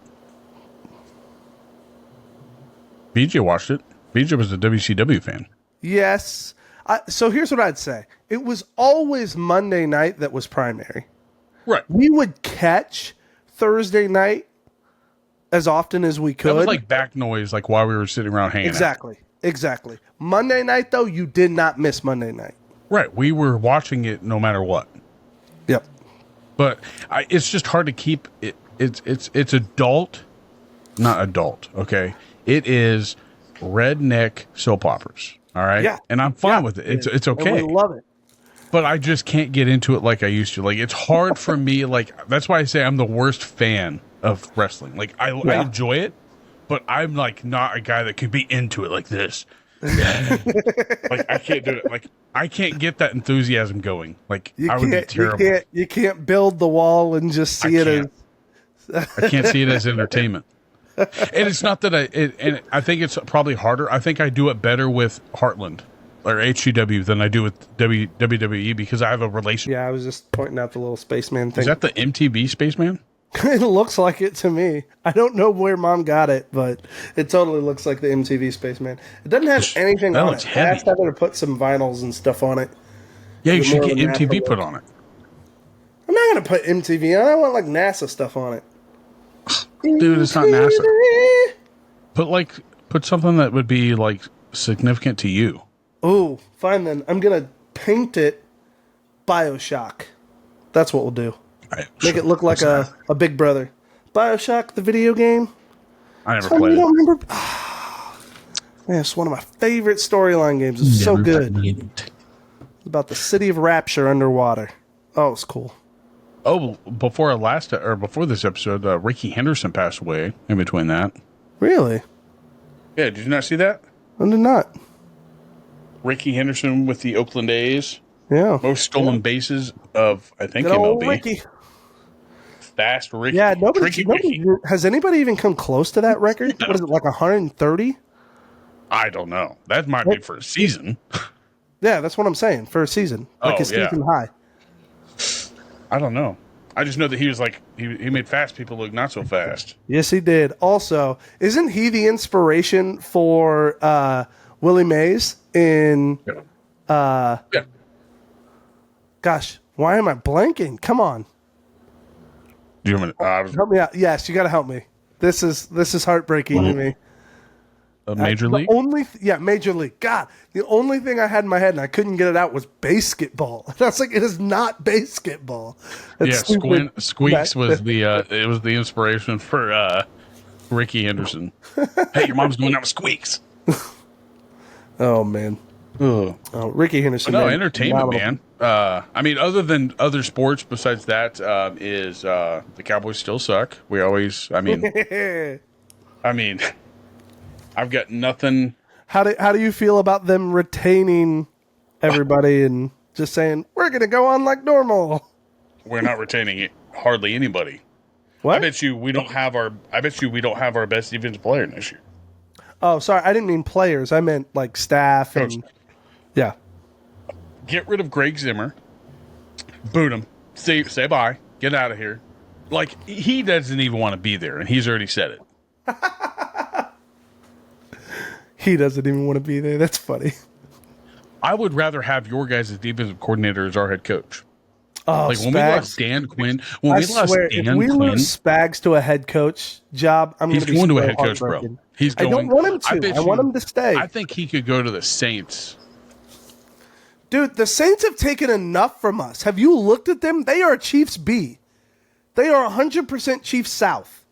BJ watched it. BJ was a WCW fan. Yes. So here's what I'd say. It was always Monday night that was primary. Right. We would catch Thursday night as often as we could. That was back noise, while we were sitting around hanging out. Exactly. Monday night, though, you did not miss Monday night. Right. We were watching it no matter what. Yep. But it's just hard to keep it. It's adult, not adult. Okay. It is redneck soap operas. All right. Yeah. And I'm fine with it. It's okay. And we love it. But I just can't get into it like I used to. It's hard for me. That's why I say I'm the worst fan of wrestling. I enjoy it, but I'm not a guy that could be into it like this. I can't do it. I can't get that enthusiasm going. I would be terrible. You can't build the wall and just see it as. I can't see it as entertainment. And it's not that and I think it's probably harder. I think I do it better with Heartland or HCW than I do with WWE because I have a relationship. Yeah, I was just pointing out the little spaceman thing. Is that the MTV Spaceman? It looks like it to me. I don't know where Mom got it, but it totally looks like the MTV Spaceman. It doesn't have anything on it. I asked Heather to put some vinyls and stuff on it. Yeah, you should get MTV put on it. I'm not going to put MTV on it. I want NASA stuff on it. Dude, it's not NASA. Put something that would be significant to you. Oh, fine then. I'm going to paint it BioShock. That's what we'll do. Make it look like a Big Brother. BioShock, the video game. I never played it. Don't remember? Man, it's one of my favorite storyline games. It's so good. It's about the city of Rapture underwater. Oh, it's cool. Oh, before this episode, Ricky Henderson passed away in between that. Really? Yeah, did you not see that? I did not. Ricky Henderson with the Oakland A's. Yeah. Most stolen bases of, I think, MLB. Ricky. Fast Ricky. Yeah, nobody has anybody even come close to that record? No. What is it, 130? I don't know. That might be for a season. Yeah, that's what I'm saying. For a season. His season high. I don't know. I just know that he was he made fast people look not so fast. Yes, he did. Also, isn't he the inspiration for Willie Mays in yeah. Gosh, why am I blanking? Come on. Do you want me to, help me out? Yes, you got to help me. This is heartbreaking to me. Major League? Major League. God, the only thing I had in my head and I couldn't get it out was basketball. And I was like, it is not basketball. Squeaks was it was the inspiration for Ricky Henderson. Hey, your mom's going out with Squeaks. Oh man. Oh, Ricky Henderson. No, entertainment, man. I mean, other than other sports besides that, is the Cowboys still suck. We always, I mean, I've got nothing. How do you feel about them retaining everybody and just saying we're going to go on like normal? We're not retaining hardly anybody. What? I bet you we don't have our best defensive player next year. Oh, sorry, I didn't mean players. I meant like staff and yeah. Get rid of Greg Zimmer. Boot him. Say bye. Get out of here. Like, he doesn't even want to be there, and he's already said it. He doesn't even want to be there. That's funny. I would rather have your guys' defensive coordinator as our head coach. Oh, like when Spags. we lost Dan Quinn. If we lose Spags to a head coach job, I'm going to be going to a head coach, bro. He's going. I don't want him to. I want him to stay. I think he could go to the Saints. Dude, the Saints have taken enough from us. Have you looked at them? They are Chiefs B. They are 100% Chiefs South.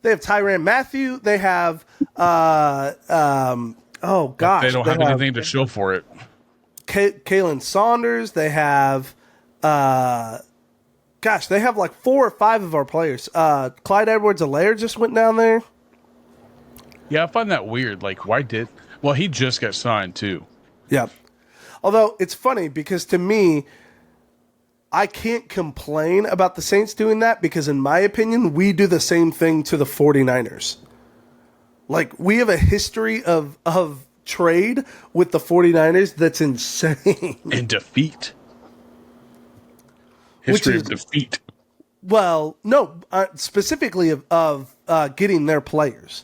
They have Tyrann Mathieu. They have, oh gosh. They don't have anything to show for it. Kalen Saunders. They have, they have like 4 or 5 of our players. Clyde Edwards-Helaire just went down there. Yeah, I find that weird. Like, he just got signed too. Yeah. Although it's funny because to me, I can't complain about the Saints doing that because in my opinion, we do the same thing to the 49ers. Like, we have a history of trade with the 49ers that's insane. And defeat. History of defeat. Well, no, specifically of getting their players.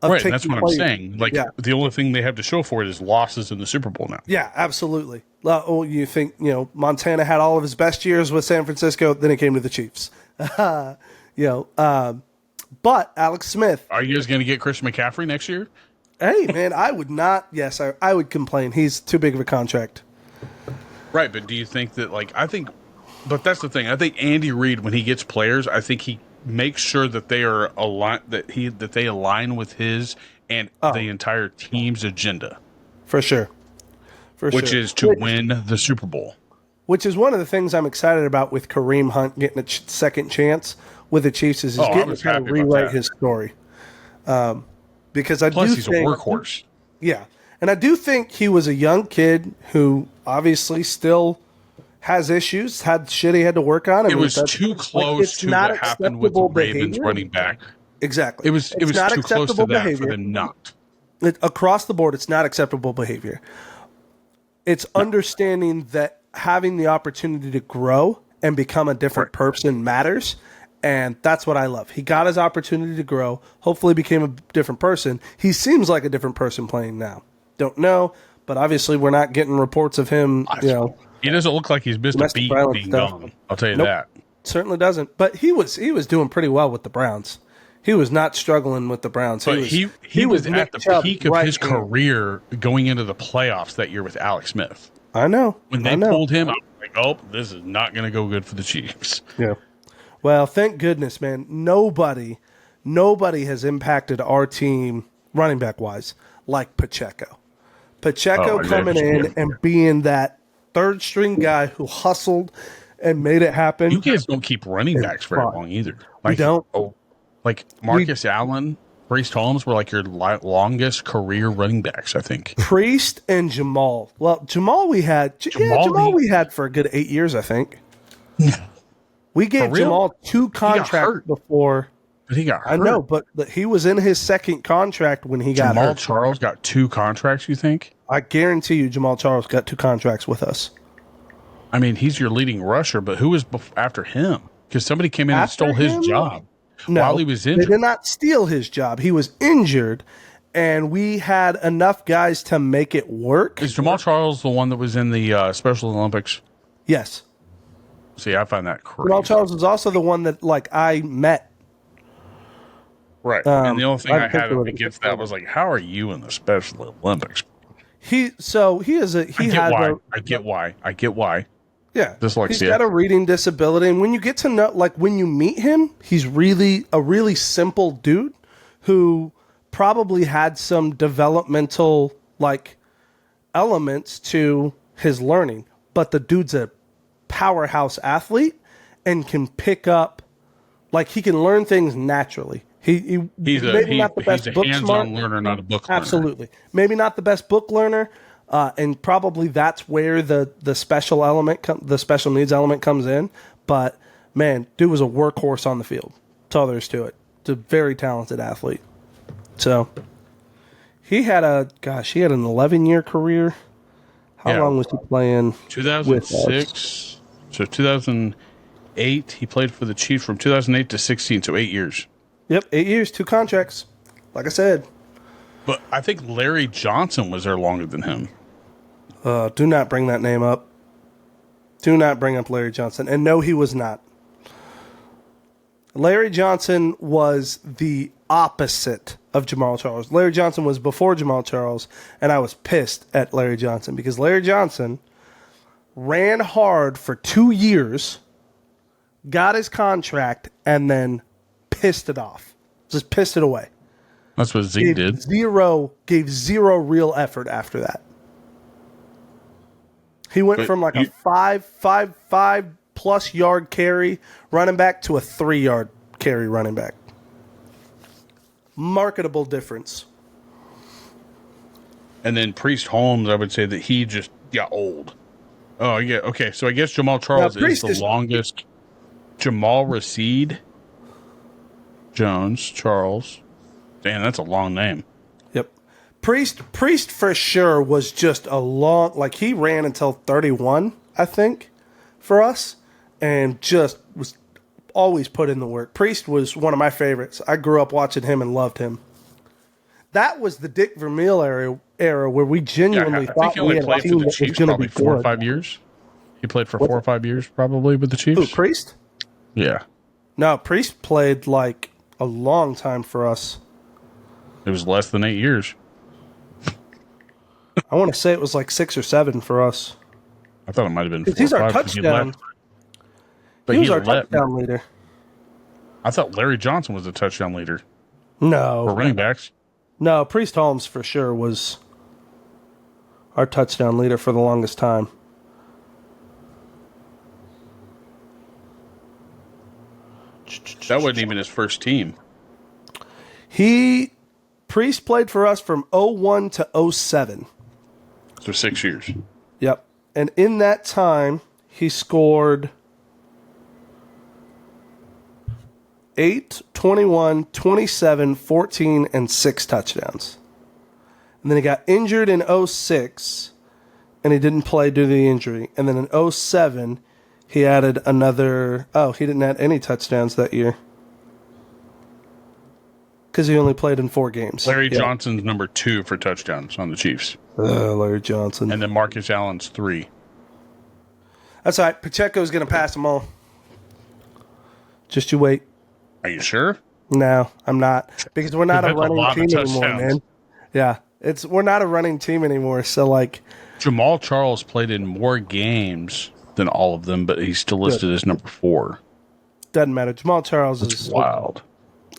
Right, that's what I'm saying. Like, the only thing they have to show for it is losses in the Super Bowl now. Yeah, absolutely. You think, Montana had all of his best years with San Francisco, then it came to the Chiefs. But Alex Smith. Are you guys going to get Christian McCaffrey next year? Hey, man, I would not. Yes, I would complain. He's too big of a contract. Right, but do you think that, but that's the thing. I think Andy Reid, when he gets players, I think he makes sure that they are aligned, that they align with his and the entire team's agenda. For sure. Which is to win the Super Bowl. Which is one of the things I'm excited about with Kareem Hunt getting a second chance with the Chiefs is he's getting to kind of rewrite his story. Because he's a workhorse. Yeah. And I do think he was a young kid who obviously still has issues, had shit he had to work on. It was too close to what happened with the Ravens running back. Exactly. It was too close to that for them not. Across the board, it's not acceptable behavior. It's understanding that having the opportunity to grow and become a different person matters. And that's what I love. He got his opportunity to grow, hopefully became a different person. He seems like a different person playing now. Don't know, but obviously we're not getting reports of him, He doesn't look like he's missed a beat being gone. I'll tell you that. Certainly doesn't. But he was doing pretty well with the Browns. He was not struggling with the Browns. But he was at the peak of his career going into the playoffs that year with Alex Smith. I know. When they pulled him, I was like, oh, this is not going to go good for the Chiefs. Yeah. Well, thank goodness, man. Nobody has impacted our team running back wise like Pacheco. Coming in and being that third string guy who hustled and made it happen. You guys don't keep running backs very long either. We don't. Like Marcus Allen, Priest Holmes were like your longest career running backs, I think. Priest and Jamal. Well, Jamal we had for a good 8 years, I think. We gave Jamal 2 contracts before. But he got hurt. I know, but he was in his second contract when he got hurt. Jamal Charles got 2 contracts, you think? I guarantee you Jamal Charles got 2 contracts with us. I mean, he's your leading rusher, but who was after him? Because somebody came in and stole his job while he was injured. They did not steal his job. He was injured, and we had enough guys to make it work. Is Jamal Charles the one that was in the Special Olympics? Yes. See, I find that crazy. Jamal Charles is also the one that I met. Right. And the only thing I had particularly- against that was like, how are you in the Special Olympics? I get why. Yeah, Dyslexia. He's got a reading disability, and when you get to know, like when you meet him, he's really a really simple dude who probably had some developmental like elements to his learning, but the dude's a powerhouse athlete and can pick up, like he can learn things naturally. He's not the best book hands-on learner, not a book learner. Absolutely, maybe not the best book learner. And probably that's where the special element, the special needs element comes in. But man, dude was a workhorse on the field. That's all there is to it. It's a very talented athlete. So he had an 11-year career. How long was he playing? 2006. So 2008, he played for the Chiefs from 2008 to 16, so 8 years. Yep, 8 years, 2 contracts. Like I said. But I think Larry Johnson was there longer than him. Do not bring that name up. Do not bring up Larry Johnson. And no, he was not. Larry Johnson was the opposite of Jamal Charles. Larry Johnson was before Jamal Charles, and I was pissed at Larry Johnson because Larry Johnson ran hard for 2 years, got his contract, and then pissed it off. Just pissed it away. That's what Zeke did. Gave zero real effort after that. He went from like a 5 plus yard carry running back to a 3 yard carry running back. Marketable difference. And then Priest Holmes, I would say that he just got old. Oh, yeah. Okay, so I guess Jamal Charles is the longest. Jamal Rasheed Jones Charles. Damn, that's a long name. Yep. Priest for sure was just a long, like he ran until 31, I think, for us, and just was always put in the work. Priest was one of my favorites. I grew up watching him and loved him. That was the Dick Vermeil era where we genuinely thought we had a team that was going to be 4 or 5 years. He played for 4 or 5 years probably with the Chiefs. Who, Priest? Yeah. No, Priest played like a long time for us. It was less than 8 years. I want to say it was like 6 or 7 for us. I thought it might have been 4 He's or 5. our touchdown. He was our touchdown leader. I thought Larry Johnson was the touchdown leader. No. For running backs. No, Priest Holmes for sure was our touchdown leader for the longest time. That wasn't even his first team. Priest played for us from 01 to 07. So 6 years. Yep. And in that time, he scored 8, 21, 27, 14, and 6 touchdowns. And then he got injured in 06, and he didn't play due to the injury. And then in 07, he added another... Oh, he didn't add any touchdowns that year. Because he only played in 4 games. Larry Johnson's number 2 for touchdowns on the Chiefs. Larry Johnson. And then Marcus Allen's 3. That's all right. Pacheco's going to pass them all. Just you wait. Are you sure? No, I'm not. Because we're not a running team anymore, man. Yeah. We're not a running team anymore. So, like... Jamal Charles played in more games than all of them, but he's still listed as number 4. Doesn't matter. Jamal Charles is wild.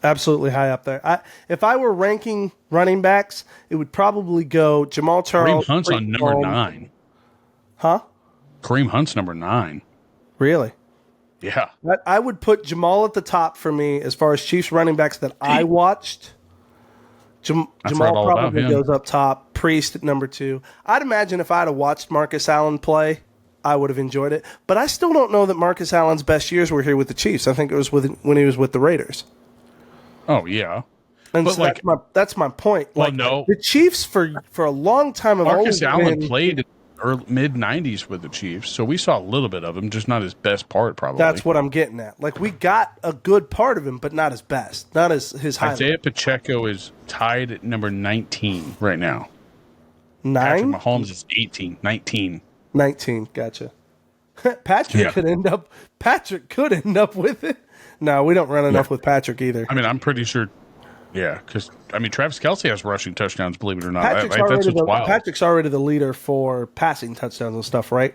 Absolutely high up there. If I were ranking running backs, it would probably go Jamal Charles. Kareem Hunt's on number 9. Huh? Kareem Hunt's number 9. Really? Yeah. I would put Jamal at the top for me as far as Chiefs running backs that I watched. Jamal probably goes up top. Priest at number 2. I'd imagine if I'd have watched Marcus Allen play, I would have enjoyed it. But I still don't know that Marcus Allen's best years were here with the Chiefs. I think it was when he was with the Raiders. Oh, yeah. And so that's my point. Well, like, no. The Chiefs for a long time have Marcus always Allen played in the mid-90s with the Chiefs, so we saw a little bit of him, just not his best part, probably. That's what I'm getting at. Like, we got a good part of him, but not his best. Not his highlight. Isaiah Pacheco is tied at number 19 right now. 9? Patrick Mahomes is 18. 19. 19, gotcha. Patrick could end up with it. No, we don't run enough with Patrick either. I mean, I'm pretty sure Yeah, because I mean, Travis Kelce has rushing touchdowns. Believe it or not, Patrick's that's what's wild. Patrick's already the leader for passing touchdowns and stuff, right?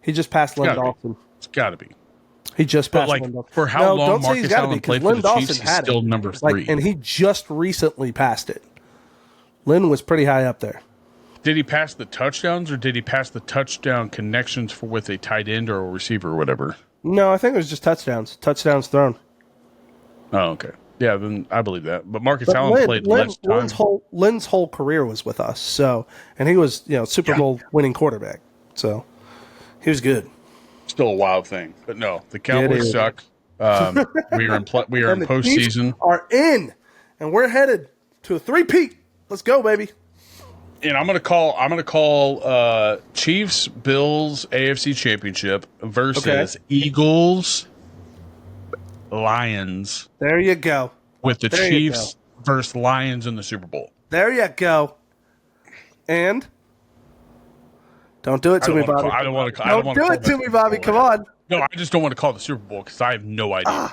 He just passed Len Dawson. It's got to be. He just passed But Len Dawson. for how long don't say Marcus he's gotta Allen be, 'cause played for Len the Chiefs, Dawson he's had still it. number 3. and he just recently passed it. Len was pretty high up there. Did he pass the touchdowns, or did he pass the touchdown connections with a tight end or a receiver or whatever? No, I think it was just touchdowns. Touchdowns thrown. Oh, okay. Yeah, then I believe that. But Marcus Allen played less time. Len's whole career was with us, and he was Super Bowl winning quarterback, so he was good. Still a wild thing, but no, the Cowboys suck. We are in postseason. Are in, and we're headed to a 3-peat. Let's go, baby. And I'm gonna call Chiefs Bills AFC Championship versus Eagles Lions. There you go. With the Chiefs versus Lions in the Super Bowl. There you go. And don't do it to me, Bobby. I don't want to. Don't do it to me, Bobby. Come on. No, I just don't want to call it the Super Bowl because I have no idea.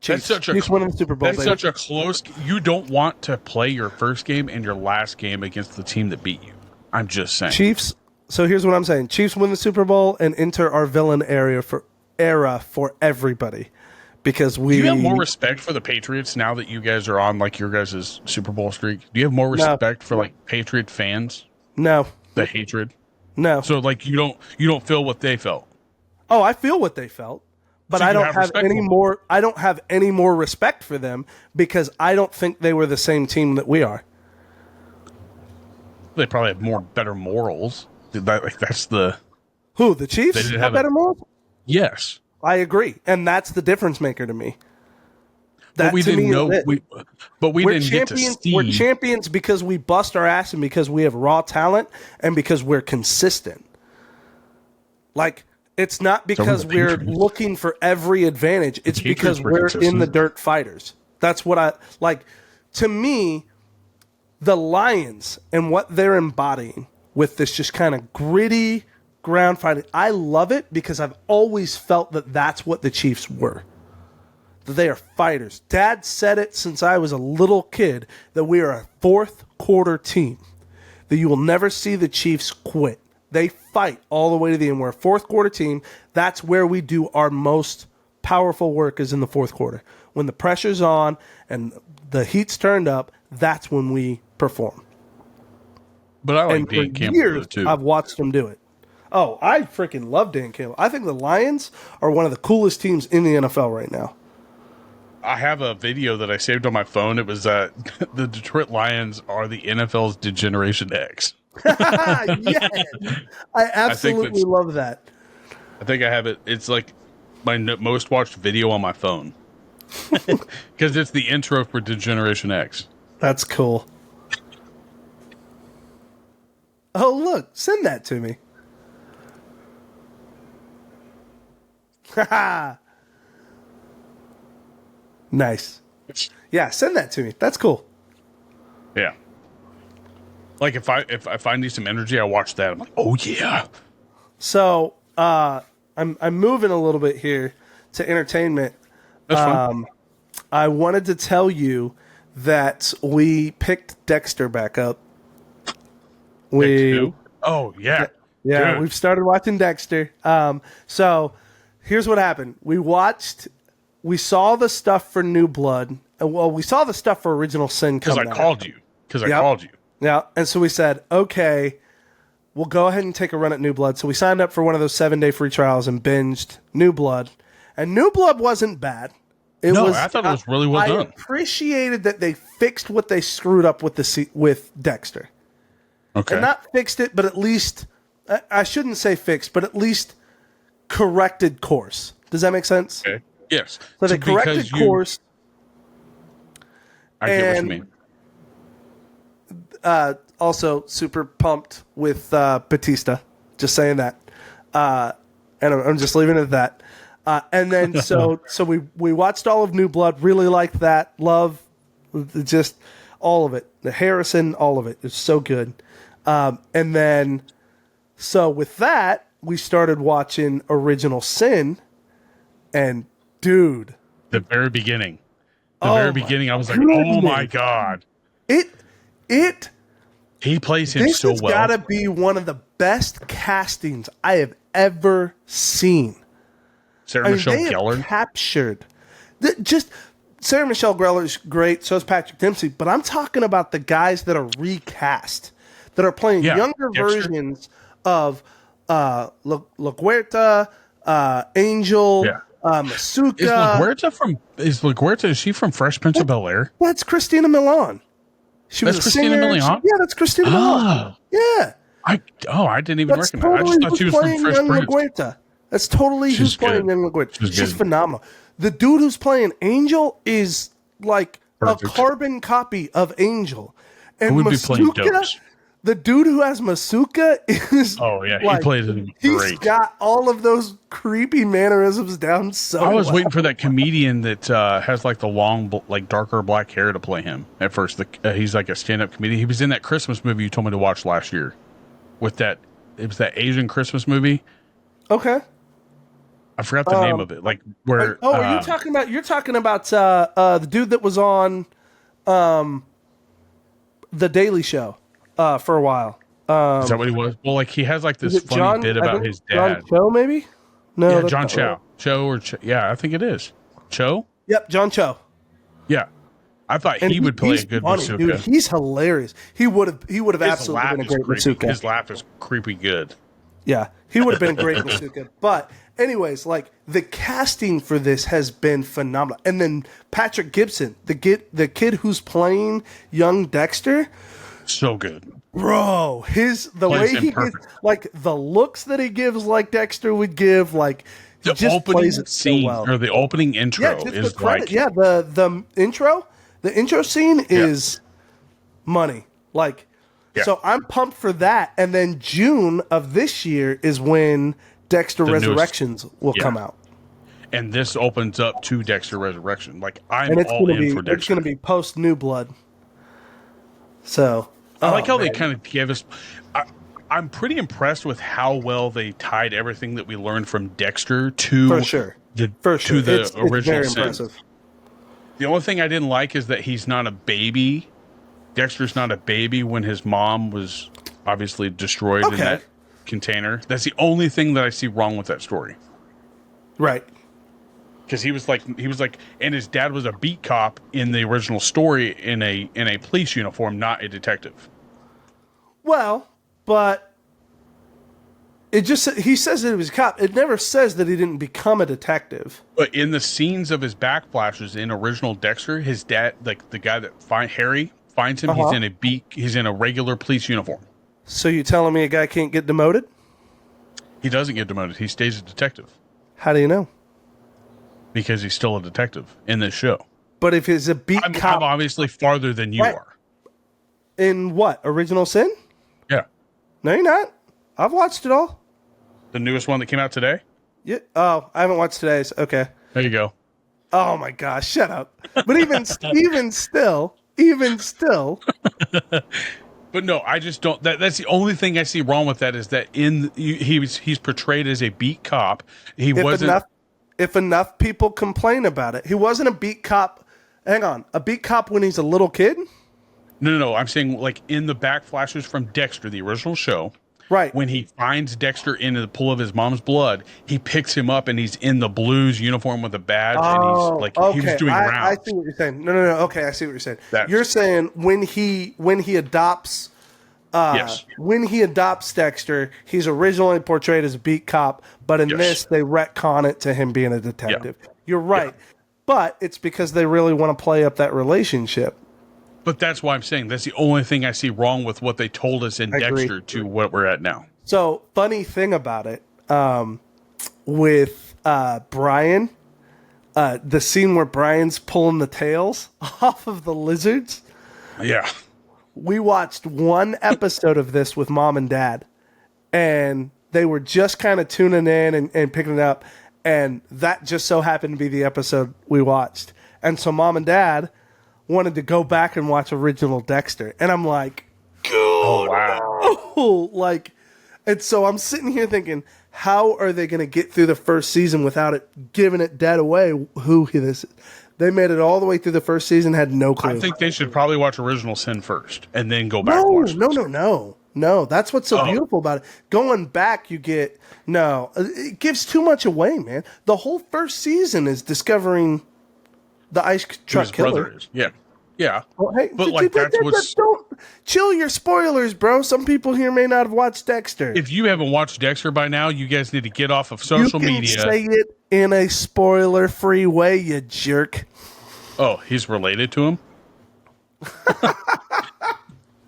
Chiefs winning the Super Bowl. That's such a close. You don't want to play your first game and your last game against the team that beat you. I'm just saying. Chiefs. So here's what I'm saying: Chiefs win the Super Bowl and enter our villain era for everybody. Because do you have more respect for the Patriots now that you guys are on like your guys' Super Bowl streak? Do you have more respect for like Patriot fans? No. The hatred? No. So like you don't feel what they felt. Oh, I feel what they felt. But I don't have any more I don't have any more respect for them because I don't think they were the same team that we are. They probably have better morals. That's the Who, the Chiefs? Have better morals? Yes. I agree, and that's the difference maker to me. But we didn't know. We didn't get to see. We're champions because we bust our ass and because we have raw talent and because we're consistent. Like, it's not because we're looking for every advantage. It's because we're in the dirt fighters. That's what I like. To me, the Lions and what they're embodying with this just kind of gritty ground fighting. I love it because I've always felt that that's what the Chiefs were. That they are fighters. Dad said it since I was a little kid that we are a fourth quarter team. That you will never see the Chiefs quit. They fight all the way to the end. We're a fourth quarter team. That's where we do our most powerful work is in the fourth quarter. When the pressure's on and the heat's turned up, that's when we perform. But I like Dan Campbell too. I've watched them do it. Oh, I freaking love Dan Campbell. I think the Lions are one of the coolest teams in the NFL right now. I have a video that I saved on my phone. It was the Detroit Lions are the NFL's Degeneration X. Yes. I absolutely love that. I think I have it. It's like my most watched video on my phone. Because it's the intro for Degeneration X. That's cool. Oh, look. Send that to me. Nice. Yeah, send that to me. That's cool. Yeah. Like if I need some energy, I watch that. I'm like, oh yeah. So I'm moving a little bit here to entertainment. That's fun. I wanted to tell you that we picked Dexter back up. Oh yeah. Yeah, Dude. we've started watching Dexter. So here's what happened. We saw the stuff for New Blood. Well, we saw the stuff for Original Sin because I called you. Yeah, and so we said, okay, we'll go ahead and take a run at New Blood. So we signed up for one of those 7-day free trials and binged New Blood. And New Blood wasn't bad. I thought it was really well done. I appreciated that they fixed what they screwed up with Dexter. Okay. And not fixed it, but at least, I shouldn't say fixed, but at least corrected course. Does that make sense? Okay. Yes. So they corrected course. I get what you mean. Also, super pumped with Batista. Just saying that. And I'm just leaving it at that. And then so we watched all of New Blood. Really liked that. Love just all of it. The Harrison, all of it. It's so good. And then so with that, we started watching Original Sin. And dude, the very beginning. The very beginning, I was like, oh my God. He plays him so well. This has got to be one of the best castings I have ever seen. Sarah Michelle Gellar captured Sarah Michelle Gellar is great. So is Patrick Dempsey. But I'm talking about the guys that are recast, that are playing younger versions of La Guerta, Angel, Masuka. Is she from Fresh Prince of Bel-Air? That's Christina Milian. That's Christina Milian? Yeah, that's Christina Milian. Yeah. I didn't even recognize her. I just thought she was from Fresh Prince. That's totally who's playing young La Guerta. She's phenomenal. The dude who's playing Angel is like a carbon copy of Angel. And who would be playing Dopes? The dude who has Masuka is he plays him great. He's got all of those creepy mannerisms down so I was waiting for that comedian that has like the long, like darker black hair to play him at first. He's like a stand-up comedian. He was in that Christmas movie you told me to watch last year. It was that Asian Christmas movie. Okay. I forgot the name of it. Like where you're talking about the dude that was on The Daily Show. For a while. Is that what he was? Well, like he has like this funny bit about his dad. John Cho, maybe? No, John Cho. Yeah, I think it is. Cho? Yep, John Cho. Yeah. I thought he would play a good Masuka. Dude, he's hilarious. He would have absolutely been a great Masuka. His laugh is creepy good. Yeah, he would have been a great Masuka. But anyways, like the casting for this has been phenomenal. And then Patrick Gibson, the kid who's playing young Dexter, so good, bro. The way he gives, like the looks that he gives, like Dexter would give, like the opening scene or the opening intro is the intro scene is money. Like, so I'm pumped for that. And then June of this year is when Dexter Resurrections will come out. And this opens up to Dexter Resurrection. Like I'm all in for Dexter. It's going to be post New Blood. So. I like how they kind of gave us. I'm pretty impressed with how well they tied everything that we learned from Dexter to the original Sin. The only thing I didn't like is that he's not a baby. Dexter's not a baby when his mom was obviously destroyed in that container. That's the only thing that I see wrong with that story. Right. Because he was like, and his dad was a beat cop in the original story in a police uniform, not a detective. Well, but he says that he was a cop. It never says that he didn't become a detective. But in the scenes of his backflashes in original Dexter, his dad, like the guy that Harry finds him, he's in a regular police uniform. So you telling me a guy can't get demoted? He doesn't get demoted. He stays a detective. How do you know? Because he's still a detective in this show. But if he's a beat cop... I'm obviously farther than you are. In what? Original Sin? Yeah. No, you're not. I've watched it all. The newest one that came out today? Yeah. Oh, I haven't watched today's. Okay. There you go. Oh, my gosh. Shut up. But even still... But no, I just don't. That's the only thing I see wrong with that is that he's portrayed as a beat cop. If enough people complain about it. He wasn't a beat cop. Hang on. A beat cop when he's a little kid? No. I'm saying like in the backflashes from Dexter, the original show. Right. When he finds Dexter in the pool of his mom's blood, he picks him up and he's in the Blues uniform with a badge. And he's like, he was doing rounds. I see what you're saying. No. Okay, I see what you're saying. You're saying when he adopts... yes. When he adopts Dexter, he's originally portrayed as a beat cop, but in this, they retcon it to him being a detective. Yeah. You're right. Yeah. But it's because they really want to play up that relationship. But that's why I'm saying that's the only thing I see wrong with what they told us in Dexter to what we're at now. So, funny thing about it, with Brian, the scene where Brian's pulling the tails off of the lizards. Yeah. We watched one episode of this with Mom and Dad, and they were just kind of tuning in and picking it up, and that just so happened to be the episode we watched. And so Mom and Dad wanted to go back and watch original Dexter, and I'm like, oh, wow. Like, and so I'm sitting here thinking, how are they going to get through the first season without it giving it dead away who this is? They made it all the way through the first season, had no clue. I think they should probably watch Original Sin first and then go back and watch No. That's what's so beautiful about it. Going back, you get it gives too much away, man. The whole first season is discovering the ice truck killer. Yeah. Well, hey, but like that's what's. Don't chill your spoilers, bro. Some people here may not have watched Dexter. If you haven't watched Dexter by now, you guys need to get off of social media. Say it in a spoiler-free way, you jerk. Oh, he's related to him.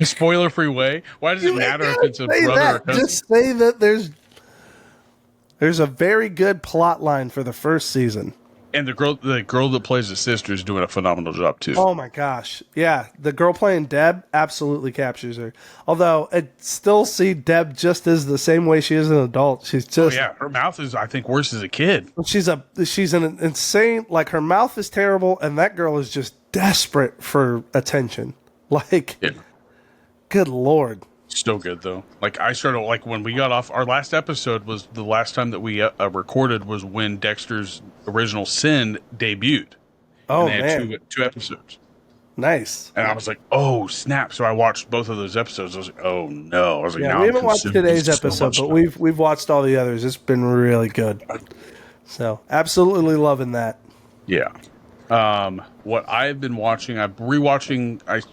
A spoiler-free way. Why does it matter if it's a brother or cousin? Just say that there's a very good plot line for the first season. And the girl that plays the sister is doing a phenomenal job too. Oh my gosh. Yeah. The girl playing Deb absolutely captures her. Although I still see Deb just as the same way she is an adult. She's just her mouth is, I think, worse as a kid. She's an insane, like, her mouth is terrible, and that girl is just desperate for attention. Like, good Lord. Still good though. Like I started when we got off our last episode was the last time that we recorded was when Dexter's Original Sin debuted. Oh and they man, had two episodes. Nice. And I was like, oh snap! So I watched both of those episodes. I was like, oh no! I was like, we haven't watched today's episode, but we've watched all the others. It's been really good. So absolutely loving that. Yeah. What I've been watching, I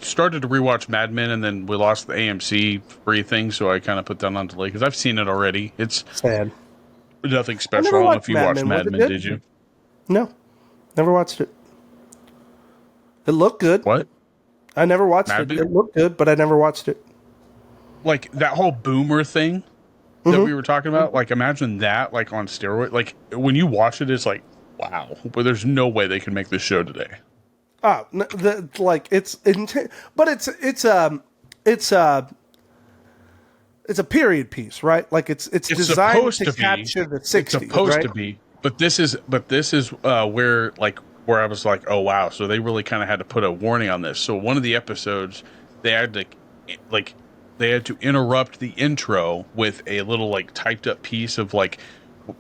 started to rewatch Mad Men, and then we lost the AMC free thing, so I kind of put that on delay because I've seen it already. It's sad. Nothing special. I don't know if you watched Mad Men, did you? No, never watched it. It looked good. What? I never watched it. It looked good, but I never watched it. Like that whole boomer thing that we were talking about. Like imagine that, like on steroid. Like when you watch it, it's like, wow. But there's no way they can make this show today. Oh, it's a period piece, right? Like it's designed to capture the 60s. It's supposed to be, but this is where I was like, oh wow, so they really kind of had to put a warning on this. So one of the episodes they had to interrupt the intro with a little like typed up piece of like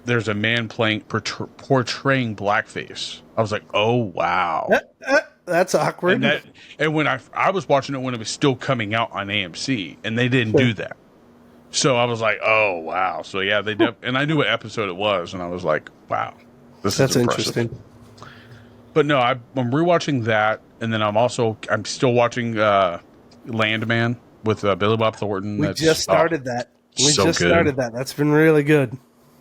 there's a man portraying blackface. I was like, oh wow. That's awkward. And when I was watching it when it was still coming out on AMC, and they didn't do that. So I was like, oh wow. So yeah, and I knew what episode it was, and I was like, wow, that's interesting. But no, I'm rewatching that, and then I'm still watching Landman with Billy Bob Thornton. We just started that. That's been really good.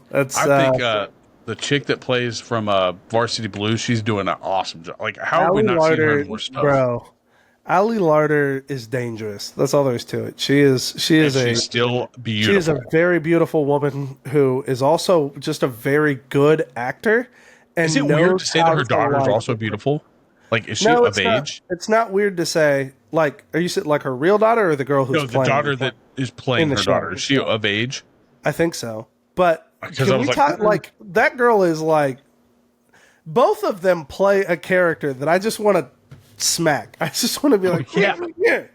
I think the chick that plays from Varsity Blues, she's doing an awesome job. Like, how have we not seen her in more stuff? Bro, Ali Larter is dangerous. That's all there is to it. She's still beautiful. She is a very beautiful woman who is also just a very good actor. And is it weird to say that her daughter is also beautiful? Like, is she of age? It's not weird to say. Like, are you saying like her real daughter or the girl who's playing? No, the daughter that is playing her daughter. Is she of age? I think so. But can we talk like that girl is like both of them play a character that I just want to smack. I just want to be like, yeah.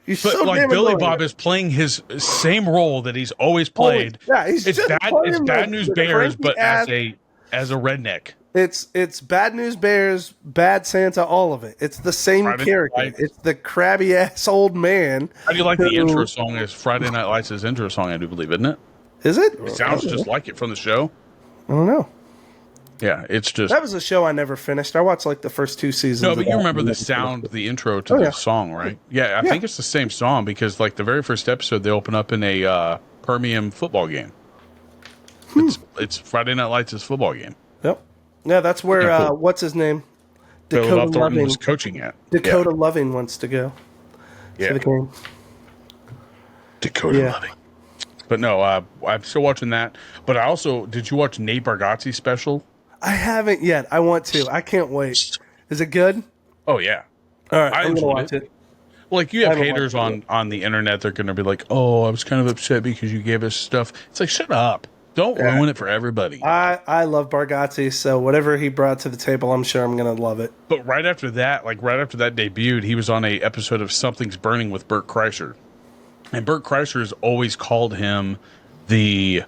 But so like Billy Bob is playing his same role that he's always played. It's Bad News Bears, but as a redneck. It's Bad News Bears, Bad Santa, all of it. It's the same character. It's the crabby ass old man. How do you like the intro song? Is Friday Night Lights' intro song? I do believe, isn't it? Is it? It sounds just like it from the show. I don't know. Yeah, it's just... That was a show I never finished. I watched like the first 2 seasons. No, but you remember the sound, the intro to the song, right? Yeah, I think it's the same song because like the very first episode, they open up in a Permian football game. It's Friday Night Lights' football game. Yep. Yeah, that's where, what's his name? Dakota Loving was coaching at. Dakota Loving wants to go to the game. Dakota Loving. But no, I'm still watching that. But I also, did you watch Nate Bargatze's special? I haven't yet. I want to. I can't wait. Is it good? Oh, yeah. All right, I'm going to watch it. Well, like, you have haters on the internet. They're going to be like, oh, I was kind of upset because you gave us stuff. It's like, shut up. Don't ruin it for everybody. I love Bargatze, so whatever he brought to the table, I'm sure I'm going to love it. But right after that debuted, he was on a episode of Something's Burning with Bert Kreischer. And Bert Kreischer has always called him the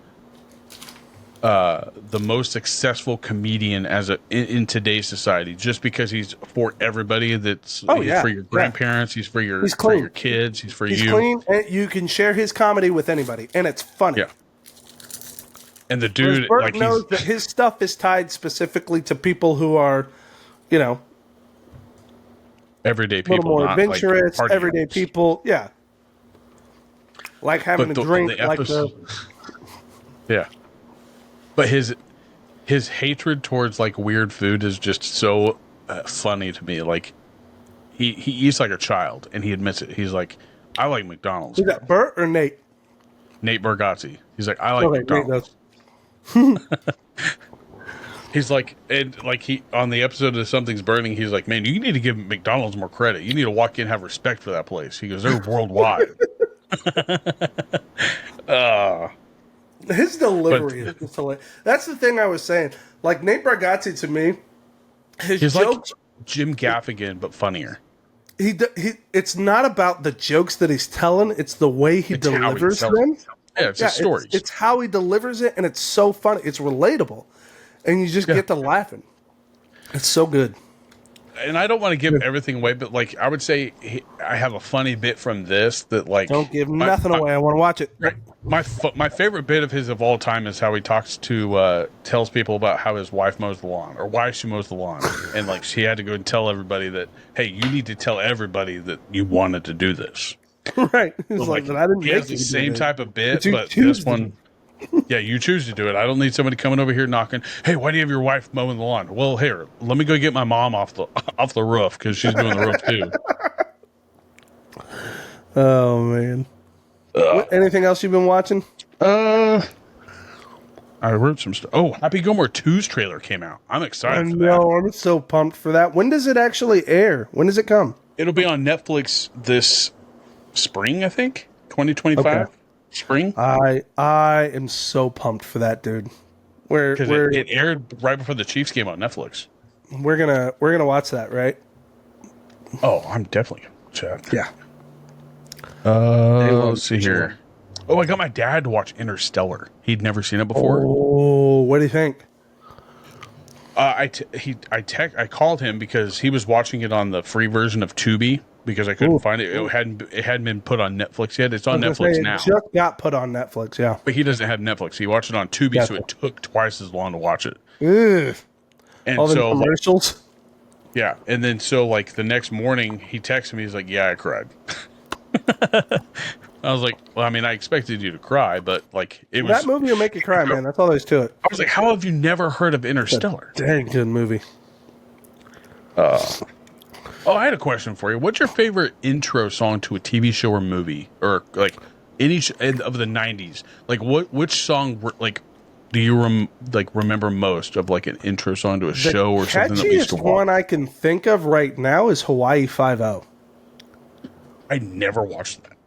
the most successful comedian in today's society, just because he's for everybody. He's for your grandparents, he's for your kids, he's for you. He's clean, and you can share his comedy with anybody, and it's funny. Yeah. And the dude Bert knows that his stuff is tied specifically to people who are, everyday people, a little more not adventurous, like everyday people. Yeah, like having a drink, yeah. But his hatred towards like weird food is just so funny to me. Like he eats like a child, and he admits it. He's like, I like McDonald's. Is that Bert or Nate? Nate Bargatze. He's like, I like McDonald's. He's like, and like he on the episode of Something's Burning, he's like, man, you need to give McDonald's more credit. You need to walk in and have respect for that place. He goes, they're worldwide. His delivery is just hilarious. That's the thing I was saying. Like Nate Bargatze to me, his jokes, like Jim Gaffigan, but funnier. It's not about the jokes that he's telling; it's the way he delivers them. Yeah, it's a story. It's how he delivers it, and it's so funny. It's relatable, and you just get to laughing. It's so good. And I don't want to give everything away, but like I would say, I have a funny bit from this that like don't give nothing away. I want to watch it. Right. My favorite bit of his of all time is how he tells people about how his wife mows the lawn or why she mows the lawn, and like she had to go and tell everybody that, hey, you need to tell everybody that you wanted to do this. Right. It's so like I didn't. He has the same type of bit, but this one. Yeah, you choose to do it. I don't need somebody coming over here knocking. Hey, why do you have your wife mowing the lawn? Well, here, let me go get my mom off the roof because she's doing the roof too. Oh man! Anything else you've been watching? I wrote some stuff. Oh, Happy Gilmore 2's trailer came out. I'm excited for that. I'm so pumped for that. When does it actually air? When does it come? It'll be on Netflix this spring, I think, 2025. Okay. Spring. I am so pumped for that, dude. It aired right before the Chiefs game on Netflix. We're gonna watch that, right? Oh, I'm definitely gonna watch that. Yeah. Let's see here. Oh, I got my dad to watch Interstellar. He'd never seen it before. Oh, what do you think? I called him because he was watching it on the free version of Chubby. Because I couldn't find it. It hadn't been put on Netflix yet. It's on Netflix now. It just got put on Netflix, yeah. But he doesn't have Netflix. He watched it on Tubi, so it took twice as long to watch it. Ugh. And all the commercials? Yeah. And then so like the next morning he texted me, he's like, yeah, I cried. I was like, well, I mean, I expected you to cry, but like it was that movie will make you cry, man. That's all there is to it. I was like, how have you never heard of Interstellar? Dang good movie. Oh, I had a question for you. What's your favorite intro song to a TV show or movie, or like any of the '90s? Like, which song like do you remember most of like an intro song to a show or something that we used to watch? The catchiest one I can think of right now is Hawaii 5-0. I never watched that.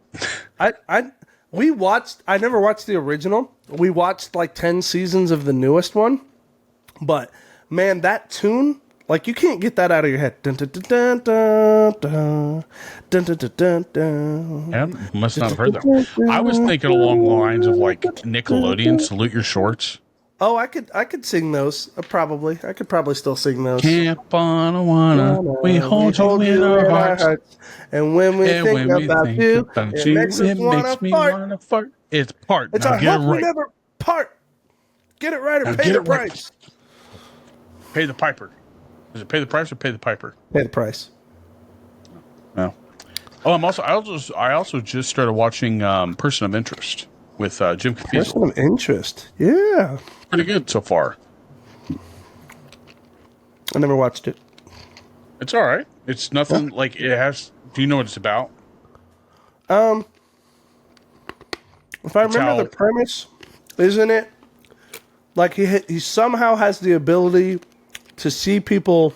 I never watched the original. We watched like 10 seasons of the newest one, but man, that tune. Like, you can't get that out of your head. Dun, dun, dun, dun, dun, dun, dun, dun, dun. Yeah, must not have heard that. I was thinking along the lines of, like, Nickelodeon, Salute Your Shorts. Oh, I could sing those, probably. I could probably still sing those. Camp on a wanna, we hold you in our hearts. And when we think about you, it makes me wanna fart. It's part. It's now get it right. We never part. Get it right or pay the price. Right. Pay the piper. Is it pay the price or pay the piper? Pay the price. No. Oh, I also just started watching Person of Interest with Jim Caviezel. Person of Interest, yeah, pretty good so far. I never watched it. It's all right. It's nothing like it has. Do you know what it's about? If I remember the premise, isn't it like he somehow has the ability to see people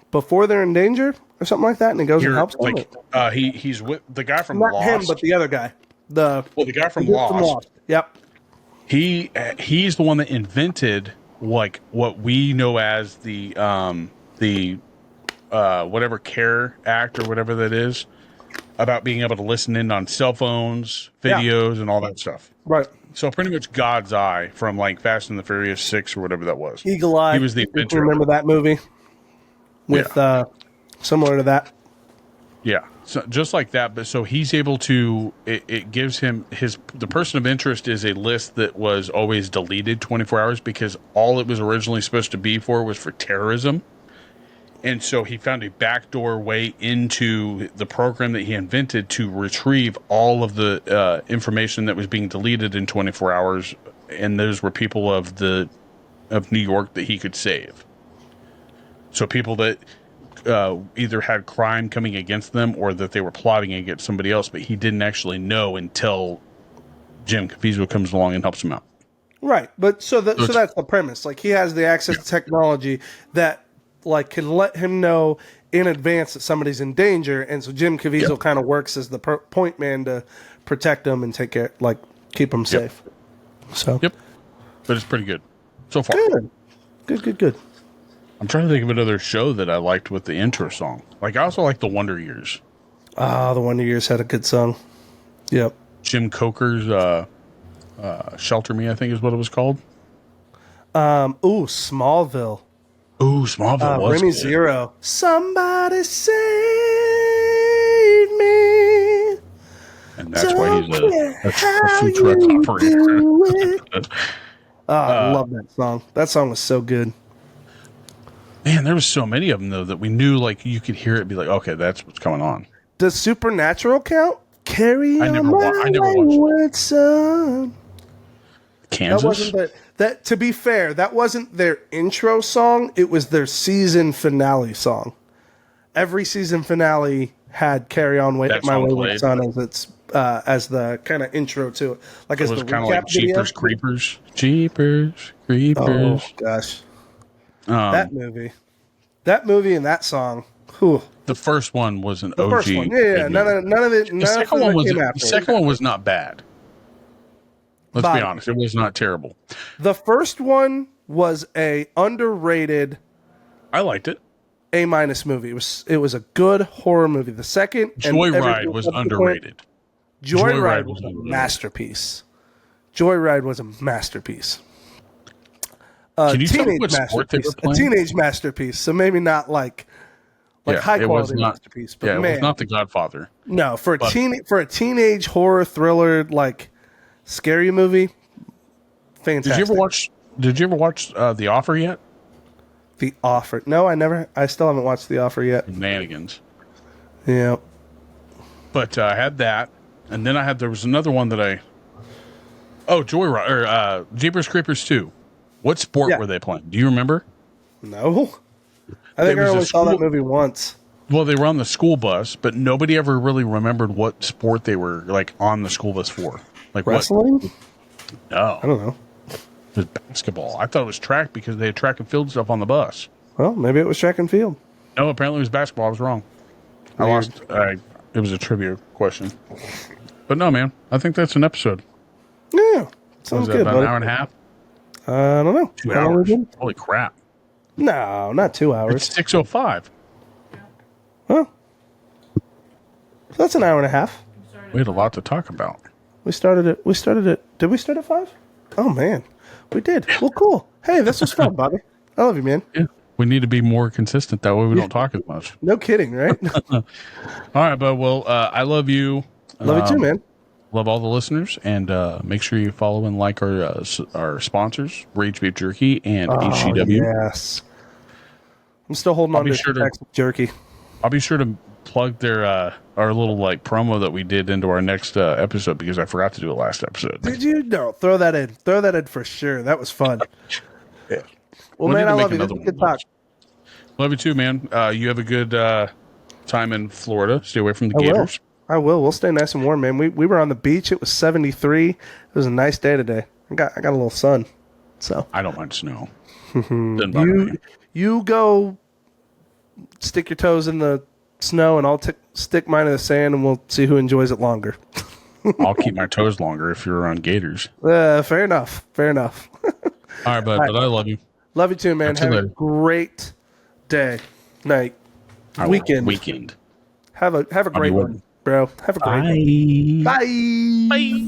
before they're in danger or something like that, and he goes and helps them? He's with the guy from Not Lost. him, but the other guy. The guy from Lost. Yep. He's the one that invented like what we know as the whatever CARE Act or whatever that is, about being able to listen in on cell phones, videos, and all that stuff. Right. So pretty much God's Eye from like Fast and the Furious 6 or whatever that was. Eagle Eye. He was the inventor. Remember that movie? With similar to that. Yeah, so just like that. But so he's able to. It gives him the person of interest is a list that was always deleted 24 hours because all it was originally supposed to be for was for terrorism. And so he found a backdoor way into the program that he invented to retrieve all of the information that was being deleted in 24 hours. And those were people of New York that he could save. So people that either had crime coming against them or that they were plotting against somebody else, but he didn't actually know until Jim Caviezel comes along and helps him out. Right. But so that's the premise. Like he has the access to technology that like can let him know in advance that somebody's in danger, and so Jim Caviezel kind of works as the point man to protect them and take care, like keep them safe. So but it's pretty good so far. Good. I'm trying to think of another show that I liked with the intro song. Like I also like the Wonder Years. The Wonder Years had a good song. Yep. Jim Coker's Shelter Me, I think is what it was called. Smallville. Ooh, Smallville was Remy good. Zero. Somebody save me. And that's why he's a food truck operator. I love that song. That song was so good. Man, there was so many of them though that we knew like you could hear it and be like, okay, that's what's going on. Does Supernatural count? Carry on I never watched wayward son. Kansas. That wasn't that. To be fair, that wasn't their intro song. It was their season finale song. Every season finale had "Carry On, My Wayward Son" as the kind of intro to it. Like as it was the kind of recap like Jeepers video. Creepers. Jeepers Creepers. Oh gosh, that movie and that song. Whew. The first one was an OG. First one, yeah. None of it. The second one was not bad. Let's be honest, it was not terrible. The first one was a underrated. I liked it. A- movie. It was a good horror movie. The second, Joyride was underrated. Joyride was a masterpiece. Joyride was a masterpiece. Can you tell me what sport they were playing? A teenage masterpiece. So maybe not like high quality masterpiece. But it was not The Godfather. No, for a teenage horror thriller like scary movie. Fantastic. Did you ever watch The Offer yet? The Offer? No, I still haven't watched The Offer yet. Shenanigans. Yeah. But I had that, and then there was another one that Joyride or Jeepers Creepers 2. What sport were they playing? Do you remember? No. I think I only saw that movie once. Well, they were on the school bus, but nobody ever really remembered what sport they were like on the school bus for. Like wrestling? No. I don't know. It was basketball. I thought it was track because they had track and field stuff on the bus. Well, maybe it was track and field. No, apparently it was basketball. I was wrong. I lost. It was a trivia question. But no, man. I think that's an episode. Yeah. Sounds good, about buddy. an hour and a half? I don't know. 2 hours. Holy crap. No, not 2 hours. It's 6:05. Well, so that's an hour and a half. We had a lot to talk about. We started it. Did we start at 5? Oh, man. We did. Well, cool. Hey, this was fun, Bobby. I love you, man. Yeah. We need to be more consistent. That way we don't talk as much. No kidding, right? All right, bud. Well, I love you. Love you too, man. Love all the listeners, and make sure you follow and like our sponsors, Rage Beef Jerky and HCW. Yes. I'm still holding on to Jerky. I'll be sure to plug their our little like promo that we did into our next episode because I forgot to do it last episode. Did you? No, throw that in. Throw that in for sure. That was fun. Yeah. Well, man, I love you. This was a good talk. Love you too, man. You have a good time in Florida. Stay away from the gators. I will. We'll stay nice and warm, man. We were on the beach. It was 73. It was a nice day today. I got a little sun. So I don't mind snow. You go stick your toes in the snow, and I'll stick mine in the sand, and we'll see who enjoys it longer. I'll keep my toes longer if you're around gators. Fair enough. Fair enough. All right, bud. But I love you. Love you too, man. Have a great day, night, weekend. Have a great one, bro. Have a great one. Bye. Bye.